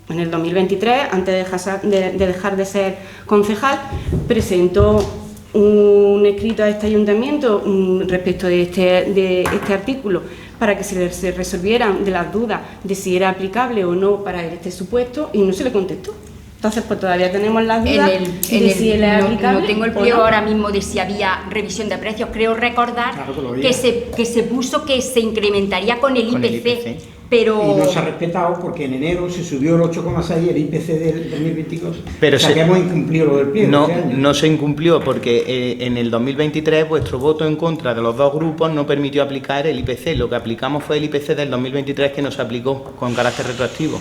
en el 2023, antes de dejar de ser concejal, presentó un escrito a este ayuntamiento respecto de este artículo para que se resolvieran de las dudas de si era aplicable o no para este supuesto y no se le contestó. Entonces, pues todavía tenemos las dudas de si él es aplicable. No tengo el pliego ahora mismo de si había revisión de precios. Creo recordar que se puso que se incrementaría con el IPC. Pero... Y no se ha respetado porque en enero se subió el 8,6 el IPC del 2022. Pero o sea que hemos incumplido lo del pliego. No, este año. no se incumplió porque en el 2023 vuestro voto en contra de los dos grupos no permitió aplicar el IPC. Lo que aplicamos fue el IPC del 2023 que no se aplicó con carácter retroactivo.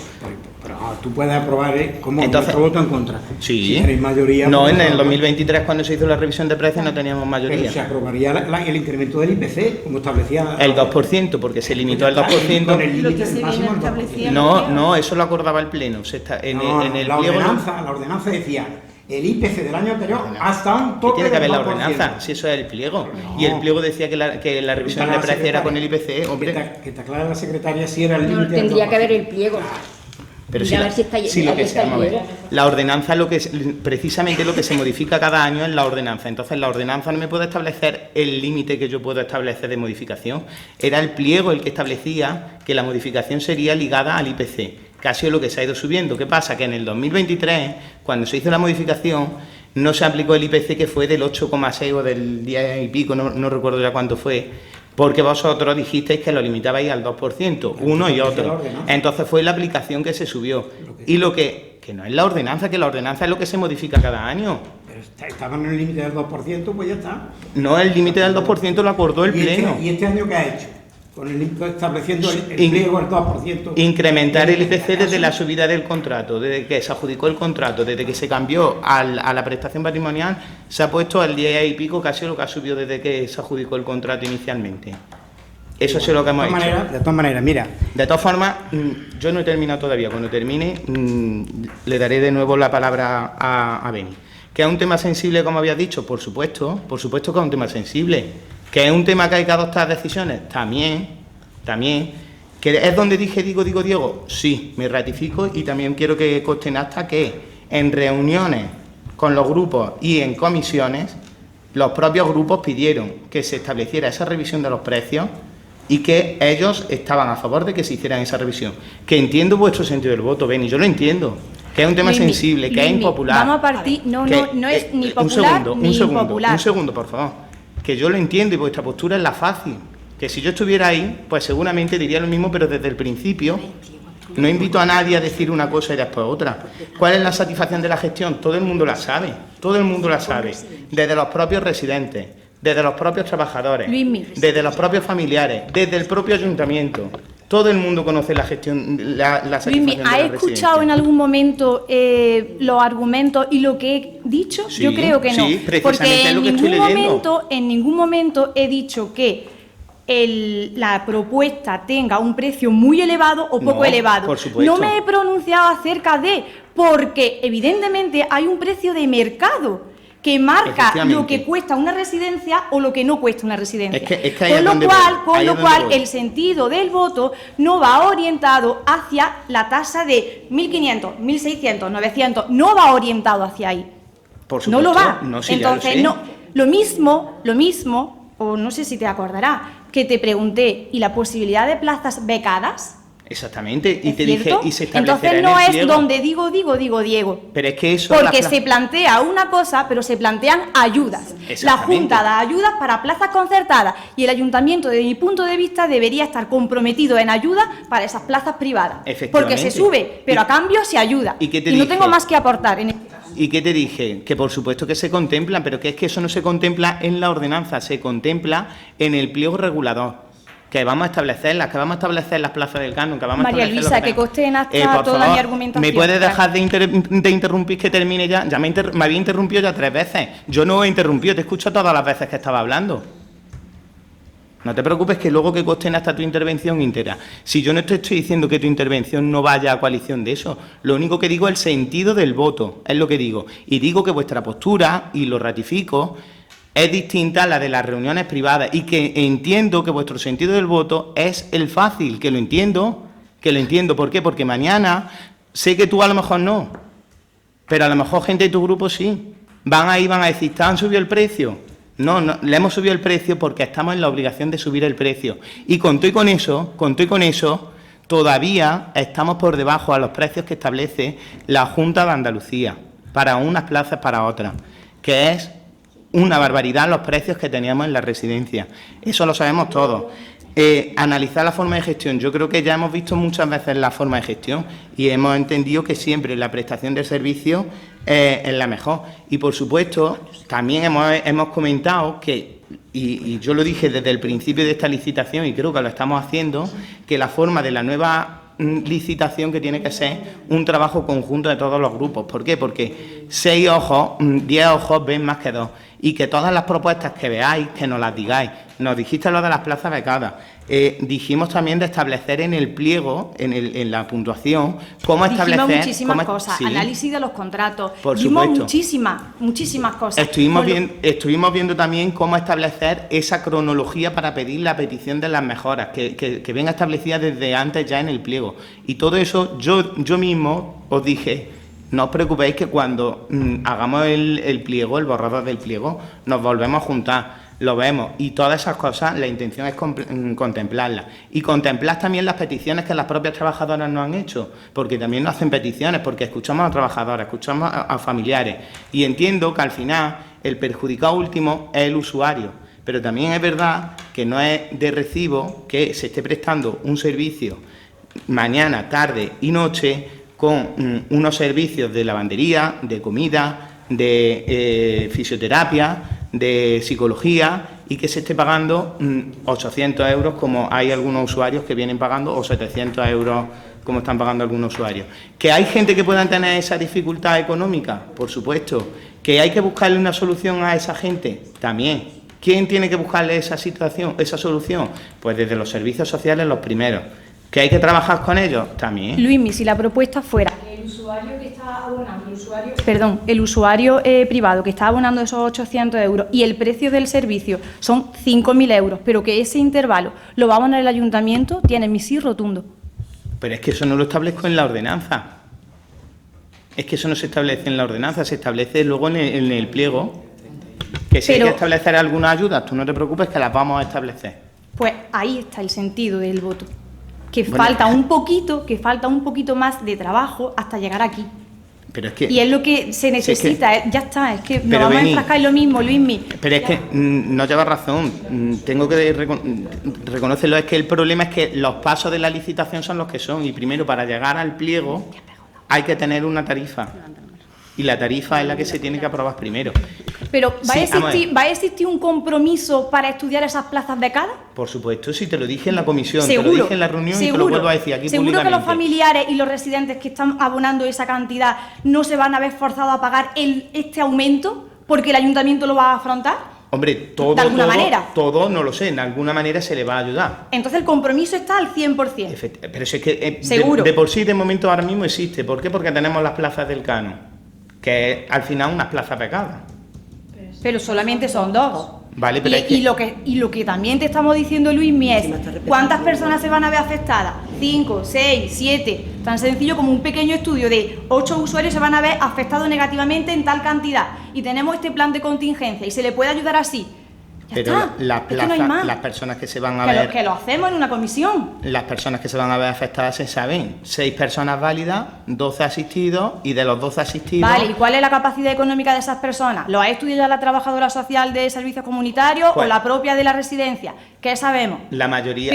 Pero tú puedes aprobar como entonces, nuestro voto en contra. Sí. Si tenéis mayoría... No, pues, en el 2023 cuando se hizo la revisión de precios no teníamos mayoría. Pero se aprobaría el incremento del IPC, como establecía... El 2%, porque se limitó el 2%. Con el límite máximo del 2%. No, eso lo acordaba el Pleno. La ordenanza decía... El IPC del año anterior hasta un tope tiene que haber del 2%. la ordenanza, si eso es el pliego. No. Y el pliego decía que la revisión de precios era con el IPC, hombre. Que te aclara la secretaria si era el límite. Tendría que haber el pliego. Pero la ordenanza, precisamente lo que se modifica cada año es la ordenanza. Entonces, la ordenanza no me puede establecer el límite que yo puedo establecer de modificación. Era el pliego el que establecía que la modificación sería ligada al IPC, que ha sido lo que se ha ido subiendo. ¿Qué pasa? Que en el 2023, cuando se hizo la modificación, no se aplicó el IPC, que fue del 8,6 o del 10 y pico, no recuerdo ya cuánto fue, porque vosotros dijisteis que lo limitabais al 2%, uno y otro. Entonces fue la aplicación que se subió. Y lo que no es la ordenanza, que la ordenanza es lo que se modifica cada año. Pero estaban en el límite del 2%, pues ya está. No, el límite del 2% lo acordó el Pleno. ¿Y este año qué ha hecho? Con estableciendo el pliego al 2%. Incrementar el IPC desde la subida del contrato, desde que se adjudicó el contrato, desde que se cambió a la prestación patrimonial, se ha puesto al 10 y pico, casi lo que ha subido desde que se adjudicó el contrato inicialmente. Eso es lo que hemos hecho. De todas maneras, mira. De todas formas, yo no he terminado todavía. Cuando termine, le daré de nuevo la palabra a Beni. ¿Que es un tema sensible, como había dicho? Por supuesto que es un tema sensible. ¿Que es un tema que hay que adoptar decisiones? También. ¿Que es donde Diego? Sí, me ratifico y también quiero que conste en acta que en reuniones con los grupos y en comisiones, los propios grupos pidieron que se estableciera esa revisión de los precios y que ellos estaban a favor de que se hiciera esa revisión. Que entiendo vuestro sentido del voto, Beni, yo lo entiendo. Que es un tema sensible, que es impopular. Vamos a partir, no es ni popular ni impopular. Un segundo, por favor. Que yo lo entiendo y vuestra postura es la fácil. Que si yo estuviera ahí, pues seguramente diría lo mismo, pero desde el principio. No invito a nadie a decir una cosa y después otra. ¿Cuál es la satisfacción de la gestión? Todo el mundo la sabe. Desde los propios residentes, desde los propios trabajadores, desde los propios familiares, desde el propio ayuntamiento. Todo el mundo conoce la gestión, la satisfacción Luismi, de la ¿has escuchado en algún momento los argumentos y lo que he dicho? Sí, yo creo que no. sí, precisamente porque es lo que estoy leyendo. en ningún momento he dicho que la propuesta tenga un precio muy elevado o poco No, elevado. por supuesto. No me he pronunciado acerca de, porque evidentemente hay un precio de mercado que marca Efectivamente. lo que cuesta una residencia o lo que no cuesta una residencia. Es que ahí es donde voy, ahí es donde voy. El sentido del voto no va orientado hacia la tasa de 1.500, 1.600, 900, no va orientado hacia ahí. Por No supuesto. lo va. No, sí, ya lo Entonces, sé. no, lo mismo, o no sé si te acordarás, que te pregunté, ¿y la posibilidad de plazas becadas? Exactamente, y ¿Es te dije, cierto? y se establecerá Entonces en no el es pliego. donde Diego. Pero es que eso... Porque se plantea una cosa, pero se plantean ayudas. La Exactamente. Junta da ayudas para plazas concertadas y el Ayuntamiento, desde mi punto de vista, debería estar comprometido en ayudas para esas plazas privadas. Efectivamente. Porque se sube, pero Y- a cambio se ayuda. ¿y qué te no dije? tengo más que aportar en este caso. ¿Y qué te dije? Que por supuesto que se contemplan, pero que es que eso no se contempla en la ordenanza, se contempla en el pliego regulador. Que vamos a establecer las plazas del canon, que vamos María a establecer... Luisa, lo que tenemos. conste en acta Por toda favor, mi argumentación. ¿me puedes Claro. dejar de interrumpir que termine ya? Ya me había interrumpido ya 3 veces. Yo no he interrumpido, te escucho todas las veces que estaba hablando. No te preocupes que luego que conste en acta tu intervención íntegra. Si yo no te estoy diciendo que tu intervención no vaya a coalición de eso, lo único que digo es el sentido del voto, es lo que digo. Y digo que vuestra postura, y lo ratifico, es distinta a la de las reuniones privadas y que entiendo que vuestro sentido del voto es el fácil, que lo entiendo. ¿Por qué? Porque mañana sé que tú a lo mejor no, pero a lo mejor gente de tu grupo sí. Van a decir, ¿te han subido el precio? No, le hemos subido el precio porque estamos en la obligación de subir el precio. Y con todo y con eso, todavía estamos por debajo a los precios que establece la Junta de Andalucía, para unas plazas, para otras, que es una barbaridad los precios que teníamos en la residencia. Eso lo sabemos todos. Analizar la forma de gestión. Yo creo que ya hemos visto muchas veces la forma de gestión y hemos entendido que siempre la prestación de servicios es la mejor. Y, por supuesto, también hemos comentado que, y yo lo dije desde el principio de esta licitación y creo que lo estamos haciendo, que la forma de la nueva licitación que tiene que ser un trabajo conjunto de todos los grupos. ¿Por qué? Porque 6 ojos, 10 ojos ven más que 2. Y que todas las propuestas que veáis, que nos las digáis. Nos dijiste lo de las plazas becadas. Dijimos también de establecer en el pliego, en la puntuación, cómo establecer... Dijimos muchísimas cosas, sí, análisis de los contratos, por dijimos supuesto. muchísimas cosas. Estuvimos viendo también cómo establecer esa cronología para pedir la petición de las mejoras, que venga establecida desde antes ya en el pliego. Y todo eso yo mismo os dije... No os preocupéis que cuando hagamos el pliego, el borrador del pliego, nos volvemos a juntar, lo vemos y todas esas cosas, la intención es contemplarlas. Y contemplar también las peticiones que las propias trabajadoras nos han hecho, porque también nos hacen peticiones, porque escuchamos a trabajadoras, escuchamos a familiares. Y entiendo que al final el perjudicado último es el usuario. Pero también es verdad que no es de recibo que se esté prestando un servicio mañana, tarde y noche con unos servicios de lavandería, de comida, de fisioterapia, de psicología y que se esté pagando 800 euros como hay algunos usuarios que vienen pagando o 700 euros como están pagando algunos usuarios. ¿Que hay gente que pueda tener esa dificultad económica? Por supuesto. ¿Que hay que buscarle una solución a esa gente? También. ¿Quién tiene que buscarle esa solución? Pues desde los servicios sociales los primeros. ¿Que hay que trabajar con ellos? También. Luismi, si la propuesta fuera el usuario que está abonando, el usuario privado que está abonando esos 800 euros y el precio del servicio son 5.000 euros, pero que ese intervalo lo va a abonar el ayuntamiento, tiene mi sí rotundo. Pero es que eso no lo establezco en la ordenanza. Es que eso no se establece en la ordenanza, se establece luego en el pliego. Que si hay que establecer algunas ayudas, tú no te preocupes que las vamos a establecer. Pues ahí está el sentido del voto. Que falta un poquito más de trabajo hasta llegar aquí. Pero es que, y es lo que se necesita, ya está, es que nos vamos a enfrascar en lo mismo, Luismi. Pero es que no llevas razón, tengo que reconocerlo, es que el problema es que los pasos de la licitación son los que son y primero para llegar al pliego hay que tener una tarifa. y la tarifa es la que se tiene que aprobar primero. Pero Sí, ¿va a existir un compromiso para estudiar esas plazas becadas? Por supuesto, si te lo dije en la comisión, Seguro, te lo dije en la reunión y te lo vuelvo a decir aquí seguro públicamente. que los familiares y los residentes que están abonando esa cantidad no se van a ver forzados a pagar este aumento porque el ayuntamiento lo va a afrontar. Hombre, de alguna manera. Todo no lo sé, en alguna manera se le va a ayudar. Entonces el compromiso está al 100%. Pero si es que Seguro. de por sí, de momento ahora mismo existe. ¿Por qué? Porque tenemos las plazas del Cano, que es al final unas plazas becadas. Pero solamente son 2. Vale, pero y lo que también te estamos diciendo, Luismi, es ¿cuántas personas se van a ver afectadas? 5, 6, 7. Tan sencillo como un pequeño estudio de 8 usuarios se van a ver afectados negativamente en tal cantidad. Y tenemos este plan de contingencia y se le puede ayudar así. Ya Pero está. las Es que plazas, no hay más. las personas que se van a Que ver... lo hacemos en una comisión. Las personas que se van a ver afectadas se saben. 6 personas válidas, 12 asistidos, y de los 12 asistidos... Vale, ¿y cuál es la capacidad económica de esas personas? ¿Lo ha estudiado ya la trabajadora social de servicios comunitarios o la propia de la residencia? ¿Qué sabemos? La mayoría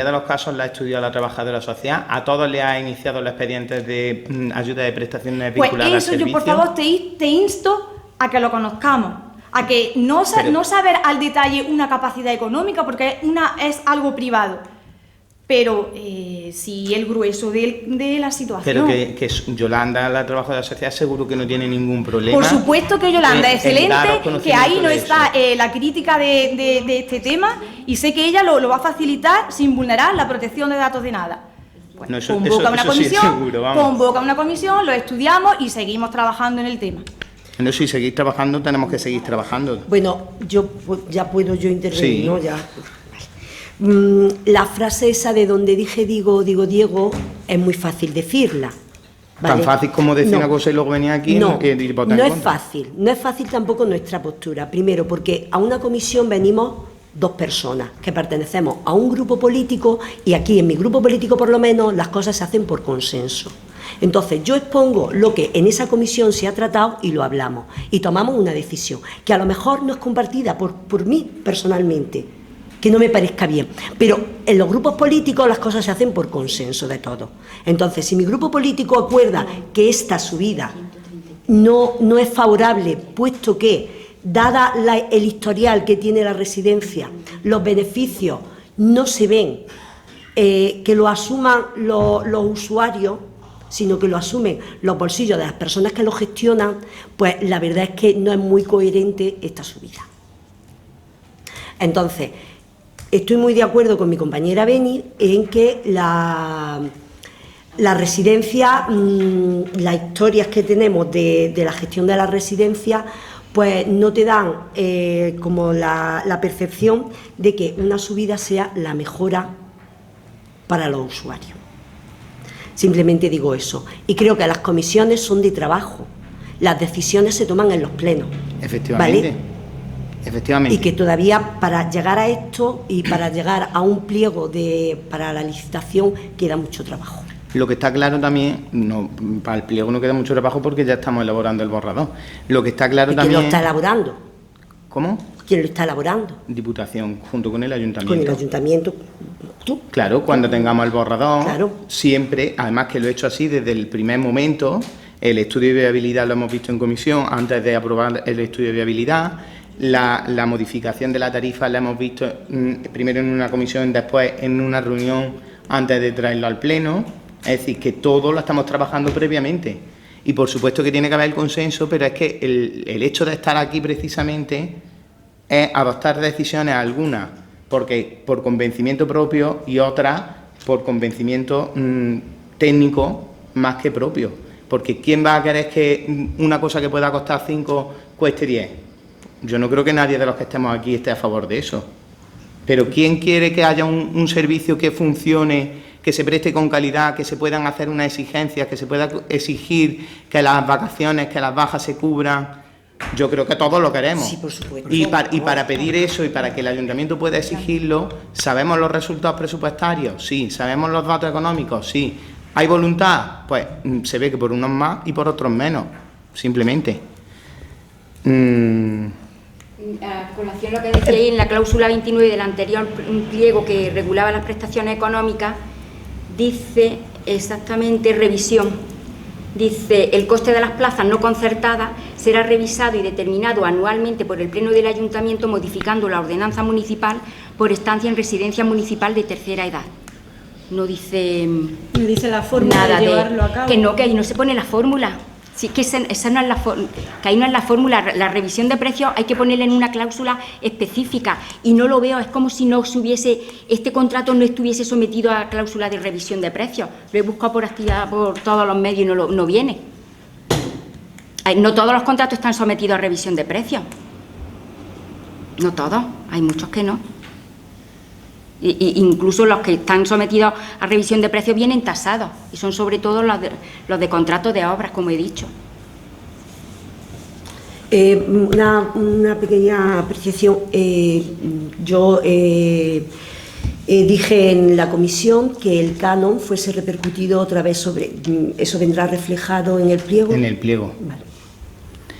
de los casos la ha estudiado la trabajadora social. A todos le ha iniciado los expedientes de ayuda de prestaciones Pues vinculadas al eso servicio. yo, por favor, te insto a que lo conozcamos. A que no saber al detalle una capacidad económica, porque es algo privado, pero sí el grueso de la situación. Pero que Yolanda, la trabajadora social, seguro que no tiene ningún problema. Por supuesto que Yolanda es en daros excelente, que conocimiento ahí no de está eso. la crítica de este tema, y sé que ella lo va a facilitar sin vulnerar la protección de datos de nada. Pues, No, eso sí es seguro, vamos. convoca una comisión, lo estudiamos y seguimos trabajando en el tema. No, si seguís trabajando, tenemos que seguir trabajando. Bueno, ya puedo yo intervenir, Sí. ¿no? Ya. La frase esa de donde dije digo Diego es muy fácil decirla. ¿vale? Tan fácil como decir una cosa y luego venir aquí no, y votar no en es contra. fácil, no es fácil tampoco nuestra postura. Primero, porque a una comisión venimos 2 personas que pertenecemos a un grupo político, y aquí en mi grupo político por lo menos las cosas se hacen por consenso. Entonces yo expongo lo que en esa comisión se ha tratado y lo hablamos y tomamos una decisión que a lo mejor no es compartida por mí personalmente, que no me parezca bien, pero en los grupos políticos las cosas se hacen por consenso de todos. Entonces, si mi grupo político acuerda que esta subida no es favorable, puesto que, dada el historial que tiene la residencia, los beneficios no se ven, que lo asuman los usuarios, sino que lo asumen los bolsillos de las personas que lo gestionan, pues la verdad es que no es muy coherente esta subida. Entonces, estoy muy de acuerdo con mi compañera Beni en que la residencia, las historias que tenemos de la gestión de la residencia, pues no te dan como la percepción de que una subida sea la mejora para los usuarios. Simplemente digo eso. Y creo que las comisiones son de trabajo. Las decisiones se toman en los plenos. Efectivamente. ¿Vale? Efectivamente. Y que todavía para llegar a esto y para llegar a un pliego para la licitación queda mucho trabajo. Lo que está claro también, para el pliego no queda mucho trabajo porque ya estamos elaborando el borrador. Lo que está claro ¿Y quién también... lo está elaborando? ¿Cómo? ¿Quién lo está elaborando? Diputación, junto con el ayuntamiento. Con el ayuntamiento. ¿Tú? Claro, cuando tengamos el borrador, Claro. siempre, además que lo he hecho así desde el primer momento, el estudio de viabilidad lo hemos visto en comisión antes de aprobar el estudio de viabilidad, la modificación de la tarifa la hemos visto primero en una comisión, después en una reunión antes de traerlo al pleno, es decir, que todo lo estamos trabajando previamente. Y por supuesto que tiene que haber el consenso, pero es que el hecho de estar aquí precisamente es adoptar decisiones algunas porque por convencimiento propio y otras por convencimiento técnico más que propio. Porque ¿quién va a querer que una cosa que pueda costar 5 cueste 10? Yo no creo que nadie de los que estemos aquí esté a favor de eso. Pero ¿quién quiere que haya un servicio que funcione, que se preste con calidad, que se puedan hacer unas exigencias, que se pueda exigir que las vacaciones, que las bajas se cubran? Yo creo que todos lo queremos. Sí, por supuesto. Y para pedir eso y para que el ayuntamiento pueda exigirlo, ¿sabemos los resultados presupuestarios? Sí. ¿Sabemos los datos económicos? Sí. ¿Hay voluntad? Pues se ve que por unos más y por otros menos, simplemente. A colación lo que decíais en la cláusula 29 del anterior pliego que regulaba las prestaciones económicas, dice exactamente revisión Dice, el coste de las plazas no concertadas será revisado y determinado anualmente por el Pleno del Ayuntamiento, modificando la ordenanza municipal por estancia en residencia municipal de tercera edad. No dice, Me dice la fórmula nada de llevarlo a cabo. que ahí no se pone la fórmula. Sí, que esa no es que ahí no es la fórmula. La revisión de precios hay que ponerle en una cláusula específica y no lo veo. Es como si no hubiese, este contrato no estuviese sometido a cláusula de revisión de precios. Lo he buscado por todos los medios y no viene. No todos los contratos están sometidos a revisión de precios. No todos, hay muchos que no. Incluso los que están sometidos a revisión de precios vienen tasados y son sobre todo los de contratos de obras, como he dicho. Una pequeña apreciación. Yo dije en la comisión que el canon fuese repercutido otra vez sobre... ¿Eso vendrá reflejado en el pliego? En el pliego. Vale.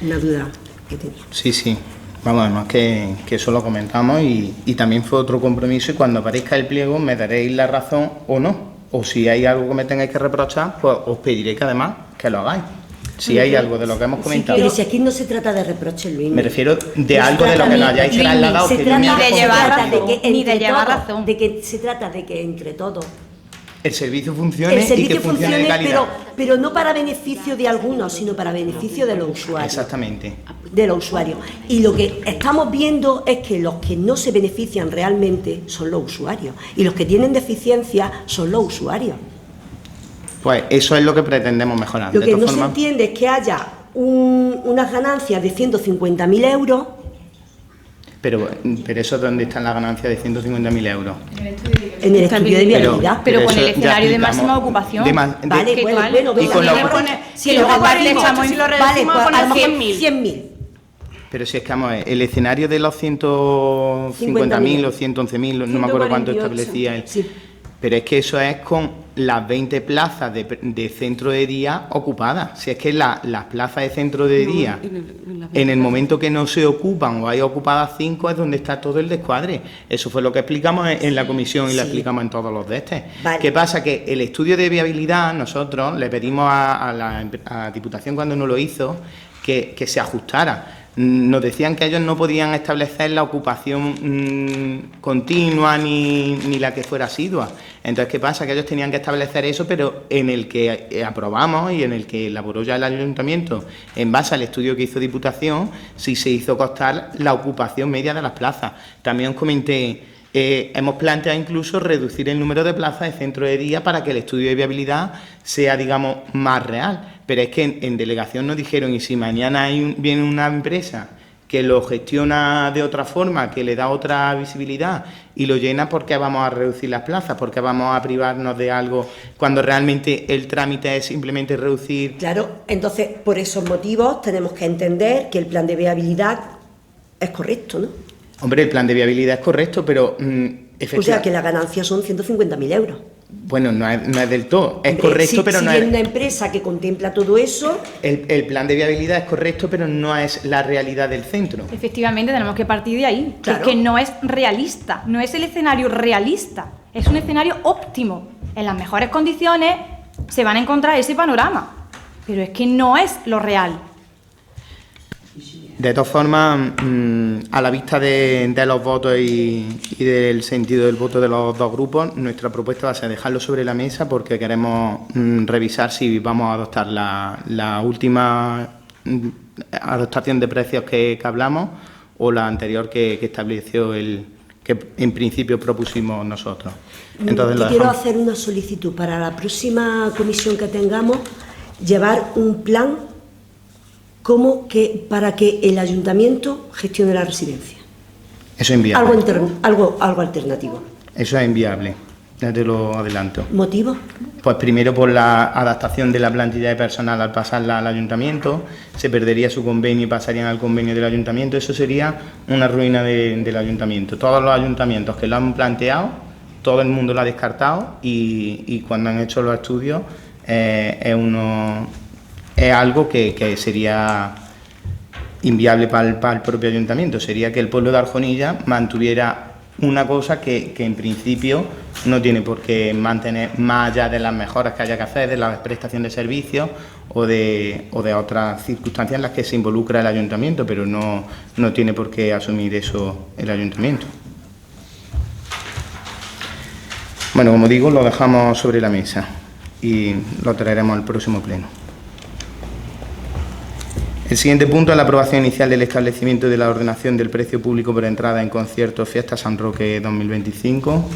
Una duda que tenía. Sí, sí. Vamos, además que eso lo comentamos y también fue otro compromiso, y cuando aparezca el pliego me daréis la razón o no. O si hay algo que me tengáis que reprochar, pues os pediré que además que lo hagáis. Si hay algo de lo que hemos comentado. Pero si aquí no se trata de reproches, Luis. Me refiero de algo de lo que nos hayáis trasladado. Se trata de que se trata de que entre todos el servicio funcione el servicio y que funcione de calidad. pero no para beneficio de algunos, sino para beneficio de los usuarios. Exactamente. De los usuarios. Y lo que estamos viendo es que los que no se benefician realmente son los usuarios. Y los que tienen deficiencias son los usuarios. Pues eso es lo que pretendemos mejorar. Lo que no se entiende es que haya unas ganancias de 150.000 euros. Pero eso, ¿dónde están las ganancias de 150.000 euros? En el estudio de viabilidad. Pero con eso el ya escenario de explicamos. máxima ocupación. Vale, que bueno, y con si lo reducimos, vale, pues a lo mejor 100.000. 100.000. Pero si es que vamos, el escenario de los 150.000 o 111.000, no me acuerdo cuánto 148, establecía él. sí. Pero es que eso es con las 20 plazas de centro de día ocupadas. Si es que las plazas de centro de día, en el momento que no se ocupan o hay ocupadas 5, es donde está todo el descuadre. Eso fue lo que explicamos en la comisión y lo explicamos en todos los de estos. Vale. ¿Qué pasa? Que el estudio de viabilidad, nosotros le pedimos a la Diputación cuando no lo hizo, que se ajustara. Nos decían que ellos no podían establecer la ocupación continua ni la que fuera asidua. Entonces, ¿qué pasa? Que ellos tenían que establecer eso, pero en el que aprobamos y en el que elaboró ya el Ayuntamiento, en base al estudio que hizo Diputación, sí se hizo constar la ocupación media de las plazas. También os comenté, hemos planteado incluso reducir el número de plazas de centro de día para que el estudio de viabilidad sea, digamos, más real. Pero es que en delegación nos dijeron, y si mañana viene una empresa que lo gestiona de otra forma, que le da otra visibilidad y lo llena, ¿por qué vamos a reducir las plazas? ¿Por qué vamos a privarnos de algo cuando realmente el trámite es simplemente reducir? Claro, entonces por esos motivos tenemos que entender que el plan de viabilidad es correcto, ¿no? Hombre, el plan de viabilidad es correcto, pero O sea, que las ganancias son 150.000 euros. Bueno, no es del todo, es Hombre, correcto, pero si no viene es... una empresa que contempla todo eso... El plan de viabilidad es correcto, pero no es la realidad del centro. Efectivamente, tenemos que partir de ahí. Claro. Que es que no es realista, no es el escenario realista, es un escenario óptimo. En las mejores condiciones se van a encontrar ese panorama, pero es que no es lo real. De todas formas, a la vista de los votos y del sentido del voto de los dos grupos, nuestra propuesta va a ser dejarlo sobre la mesa porque queremos revisar si vamos a adoptar la última adaptación de precios que hablamos o la anterior que estableció que en principio propusimos nosotros. Entonces, quiero hacer una solicitud para la próxima comisión que tengamos, llevar un plan para que el ayuntamiento gestione la residencia. Eso es inviable. Algo alternativo. Eso es inviable, ya te lo adelanto. ¿Motivo? Pues primero por la adaptación de la plantilla de personal al pasarla al ayuntamiento, se perdería su convenio y pasarían al convenio del ayuntamiento, eso sería una ruina del ayuntamiento. Todos los ayuntamientos que lo han planteado, todo el mundo lo ha descartado y cuando han hecho los estudios es algo que sería inviable para el propio ayuntamiento. Sería que el pueblo de Arjonilla mantuviera una cosa que en principio no tiene por qué mantener, más allá de las mejoras que haya que hacer, de la prestación de servicios o de otras circunstancias en las que se involucra el ayuntamiento, pero no tiene por qué asumir eso el ayuntamiento. Bueno, como digo, lo dejamos sobre la mesa y lo traeremos al próximo pleno. El siguiente punto es la aprobación inicial del establecimiento de la ordenación del precio público por entrada en conciertos Fiesta San Roque 2025.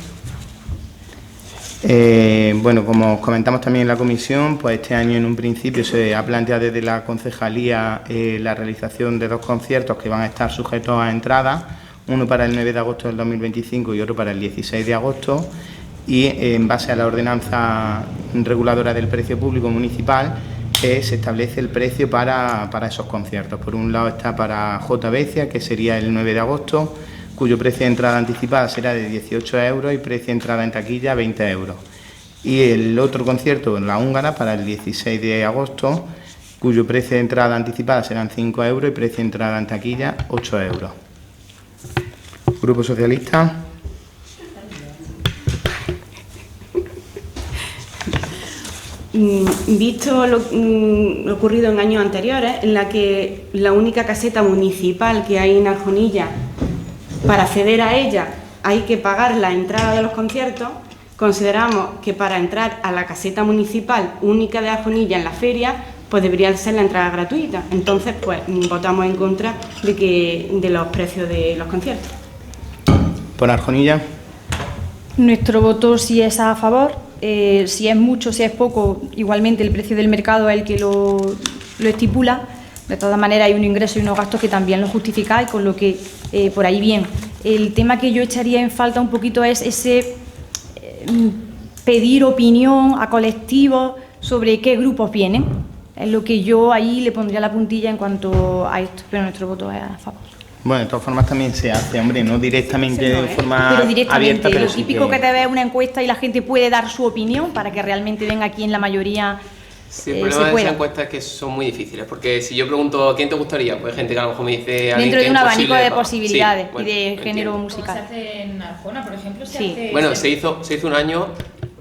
Bueno, como os comentamos también en la comisión, pues este año en un principio se ha planteado desde la concejalía la realización de 2 conciertos que van a estar sujetos a entrada, uno para el 9 de agosto del 2025 y otro para el 16 de agosto, y en base a la ordenanza reguladora del precio público municipal se establece el precio para esos conciertos. Por un lado está para J. Becia, que sería el 9 de agosto, cuyo precio de entrada anticipada será de 18 € y precio de entrada en taquilla 20 €. Y el otro concierto, La Húngara, para el 16 de agosto, cuyo precio de entrada anticipada serán 5 € y precio de entrada en taquilla 8 €. Grupo Socialista. Visto lo ocurrido en años anteriores, en la que la única caseta municipal que hay en Arjonilla, para acceder a ella hay que pagar la entrada de los conciertos, consideramos que para entrar a la caseta municipal única de Arjonilla en la feria, pues debería ser la entrada gratuita. Entonces, pues votamos en contra de los precios de los conciertos. Por Arjonilla. Nuestro voto sí es a favor. Si es mucho, si es poco, igualmente el precio del mercado es el que lo estipula. De todas maneras hay un ingreso y unos gastos que también lo justificáis, con lo que por ahí bien. El tema que yo echaría en falta un poquito es ese pedir opinión a colectivos sobre qué grupos vienen. Es lo que yo ahí le pondría la puntilla en cuanto a esto, pero nuestro voto es a favor. Bueno, de todas formas también se hace, hombre, no directamente de forma pero directamente, abierta, pero lo sí típico que te ve una encuesta y la gente puede dar su opinión para que realmente venga aquí en la mayoría. Sí, el problema de esas encuestas es que son muy difíciles, porque si yo pregunto ¿a quién te gustaría? Pues hay gente que a lo mejor me dice dentro de un abanico de sí, posibilidades bueno, y de género musical. ¿Cómo se hace en Arjona, por ejemplo? Bueno, se hizo un año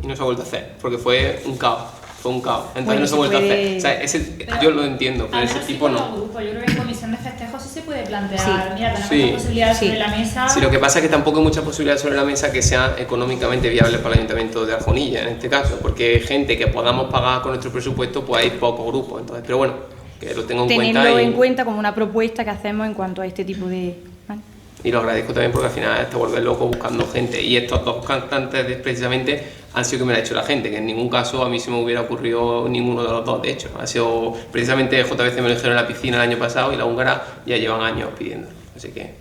y no se ha vuelto a hacer, porque fue un caos. Entonces bueno, no se ha vuelto a hacer. O sea, yo lo entiendo, pero ese tipo no. Yo creo que en comisión de festejos sí se puede plantear. Sí. Mira, tenemos muchas posibilidades sobre la mesa. Sí, lo que pasa es que tampoco hay muchas posibilidades sobre la mesa que sean económicamente viables para el Ayuntamiento de Arjonilla, en este caso, porque hay gente que podamos pagar con nuestro presupuesto, pues hay pocos grupos. Entonces, pero bueno, que lo tengo en cuenta. Tenerlo en cuenta como una propuesta que hacemos en cuanto a este tipo de. ¿Vale? Y lo agradezco también porque al final te vuelves loco buscando gente. Y estos 2 cantantes precisamente han sido que me lo ha hecho la gente, que en ningún caso a mí se me hubiera ocurrido ninguno de los 2, de hecho. Ha sido precisamente JBC me lo dijeron en la piscina el año pasado y La Húngara ya llevan años pidiéndolo. Así que.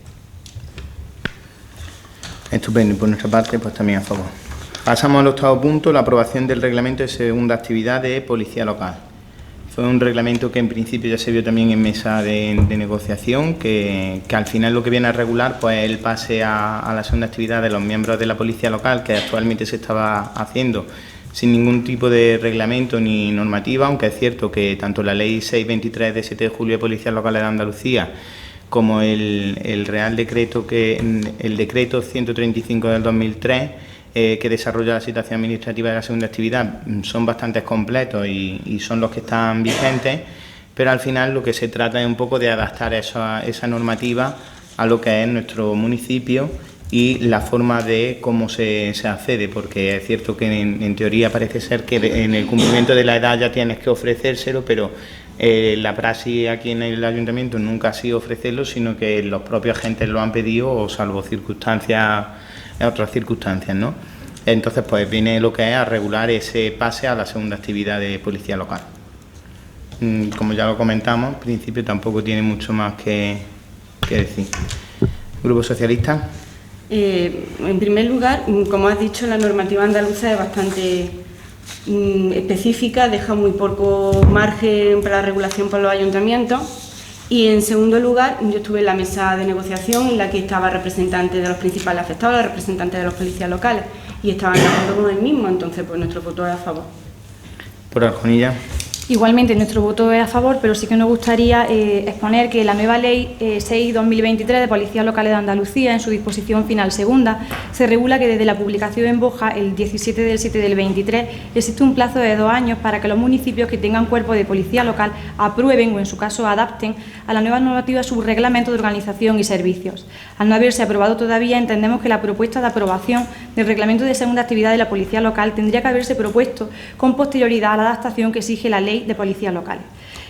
Estupendo, y por nuestra parte, pues también a favor. Pasamos al 8º punto, la aprobación del reglamento de segunda actividad de policía local. Fue un reglamento que en principio ya se vio también en mesa de negociación, que al final lo que viene a regular pues el pase a la segunda actividad de los miembros de la policía local, que actualmente se estaba haciendo sin ningún tipo de reglamento ni normativa, aunque es cierto que tanto la Ley 623 de 7 de julio de Policías Locales de Andalucía como el Real Decreto, el Decreto 135 del 2003, que desarrolla la situación administrativa de la segunda actividad, son bastante completos y son los que están vigentes, pero al final lo que se trata es un poco de adaptar esa normativa a lo que es nuestro municipio y la forma de cómo se accede, porque es cierto que en teoría parece ser que en el cumplimiento de la edad ya tienes que ofrecérselo, pero la praxis aquí en el ayuntamiento nunca ha sido ofrecerlo, sino que los propios agentes lo han pedido, o salvo circunstancias, otras circunstancias, ¿no? Entonces, pues viene lo que es a regular ese pase a la segunda actividad de policía local. Como ya lo comentamos, en principio tampoco tiene mucho más que decir. Grupo Socialista. En primer lugar, como has dicho, la normativa andaluza es bastante específica, deja muy poco margen para la regulación por los ayuntamientos. Y en segundo lugar, yo estuve en la mesa de negociación en la que estaba representante de los principales afectados, los representantes de los policías locales, y estaban de acuerdo con el mismo, entonces pues nuestro voto es a favor. Por Arjonilla. Igualmente, nuestro voto es a favor, pero sí que nos gustaría exponer que la nueva Ley 6/2023 de Policías Locales de Andalucía, en su disposición final segunda, se regula que desde la publicación en Boja, el 17 del 7 del 23, existe un plazo de 2 años para que los municipios que tengan cuerpo de policía local aprueben o, en su caso, adapten a la nueva normativa su reglamento de organización y servicios. Al no haberse aprobado todavía, entendemos que la propuesta de aprobación del reglamento de segunda actividad de la policía local tendría que haberse propuesto con posterioridad a la adaptación que exige la Ley de Policías Locales.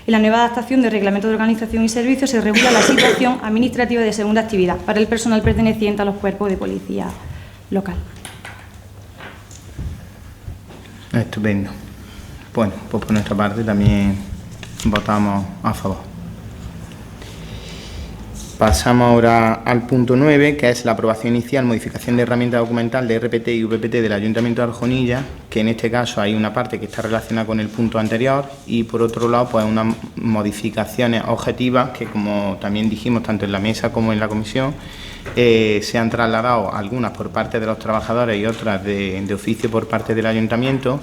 En la nueva adaptación del Reglamento de Organización y Servicios se regula la situación administrativa de segunda actividad para el personal perteneciente a los cuerpos de policía local. Estupendo. Bueno, pues por nuestra parte también votamos a favor. Pasamos ahora al punto 9, que es la aprobación inicial, modificación de herramienta documental de RPT y VPT del Ayuntamiento de Arjonilla, que en este caso hay una parte que está relacionada con el punto anterior y por otro lado pues unas modificaciones objetivas que, como también dijimos tanto en la mesa como en la comisión, se han trasladado algunas por parte de los trabajadores y otras de oficio por parte del Ayuntamiento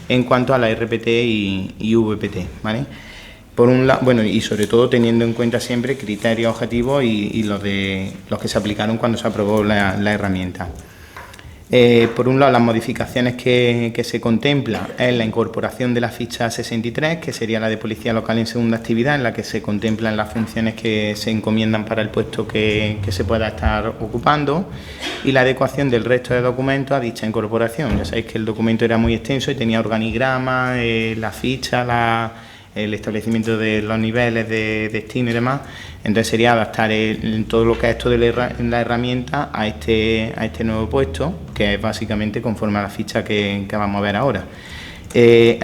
en cuanto a la RPT y VPT, ¿vale? Por un lado, bueno, y sobre todo teniendo en cuenta siempre criterios objetivos y los que se aplicaron cuando se aprobó la herramienta. Por un lado, las modificaciones que se contempla es la incorporación de la ficha 63, que sería la de policía local en segunda actividad, en la que se contemplan las funciones que se encomiendan para el puesto que se pueda estar ocupando, y la adecuación del resto de documentos a dicha incorporación. Ya sabéis que el documento era muy extenso y tenía organigrama, la ficha, el establecimiento de los niveles de destino y demás. Entonces sería adaptar todo lo que es esto de la herramienta a este nuevo puesto, que es básicamente conforme a la ficha que vamos a ver ahora.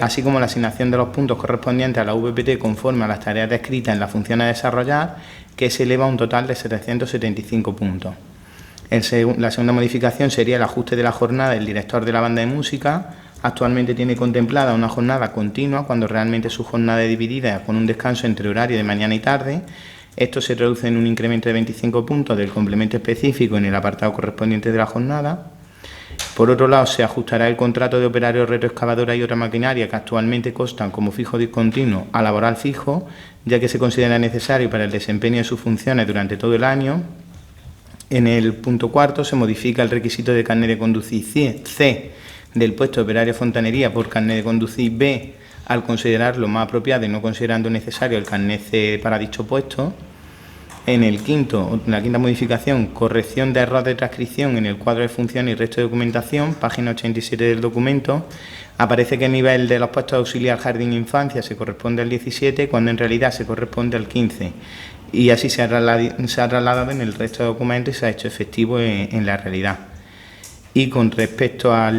Así como la asignación de los puntos correspondientes a la VPT conforme a las tareas descritas en la función a desarrollar, que se eleva a un total de 775 puntos. La segunda modificación sería el ajuste de la jornada del director de la banda de música. Actualmente tiene contemplada una jornada continua cuando realmente su jornada es dividida con un descanso entre horario de mañana y tarde. Esto se traduce en un incremento de 25 puntos del complemento específico en el apartado correspondiente de la jornada. Por otro lado, se ajustará el contrato de operario retroexcavadora y otra maquinaria que actualmente constan como fijo discontinuo a laboral fijo, ya que se considera necesario para el desempeño de sus funciones durante todo el año. En el punto cuarto se modifica el requisito de carnet de conducir C del puesto de operario fontanería por carnet de conducir B, al considerarlo más apropiado y no considerando necesario el carnet C para dicho puesto. En la quinta modificación, corrección de error de transcripción en el cuadro de funciones y resto de documentación, página 87 del documento. Aparece que el nivel de los puestos de auxiliar jardín e infancia se corresponde al 17, cuando en realidad se corresponde al 15. Y así se ha trasladado en el resto de documentos y se ha hecho efectivo en la realidad. Y con respecto a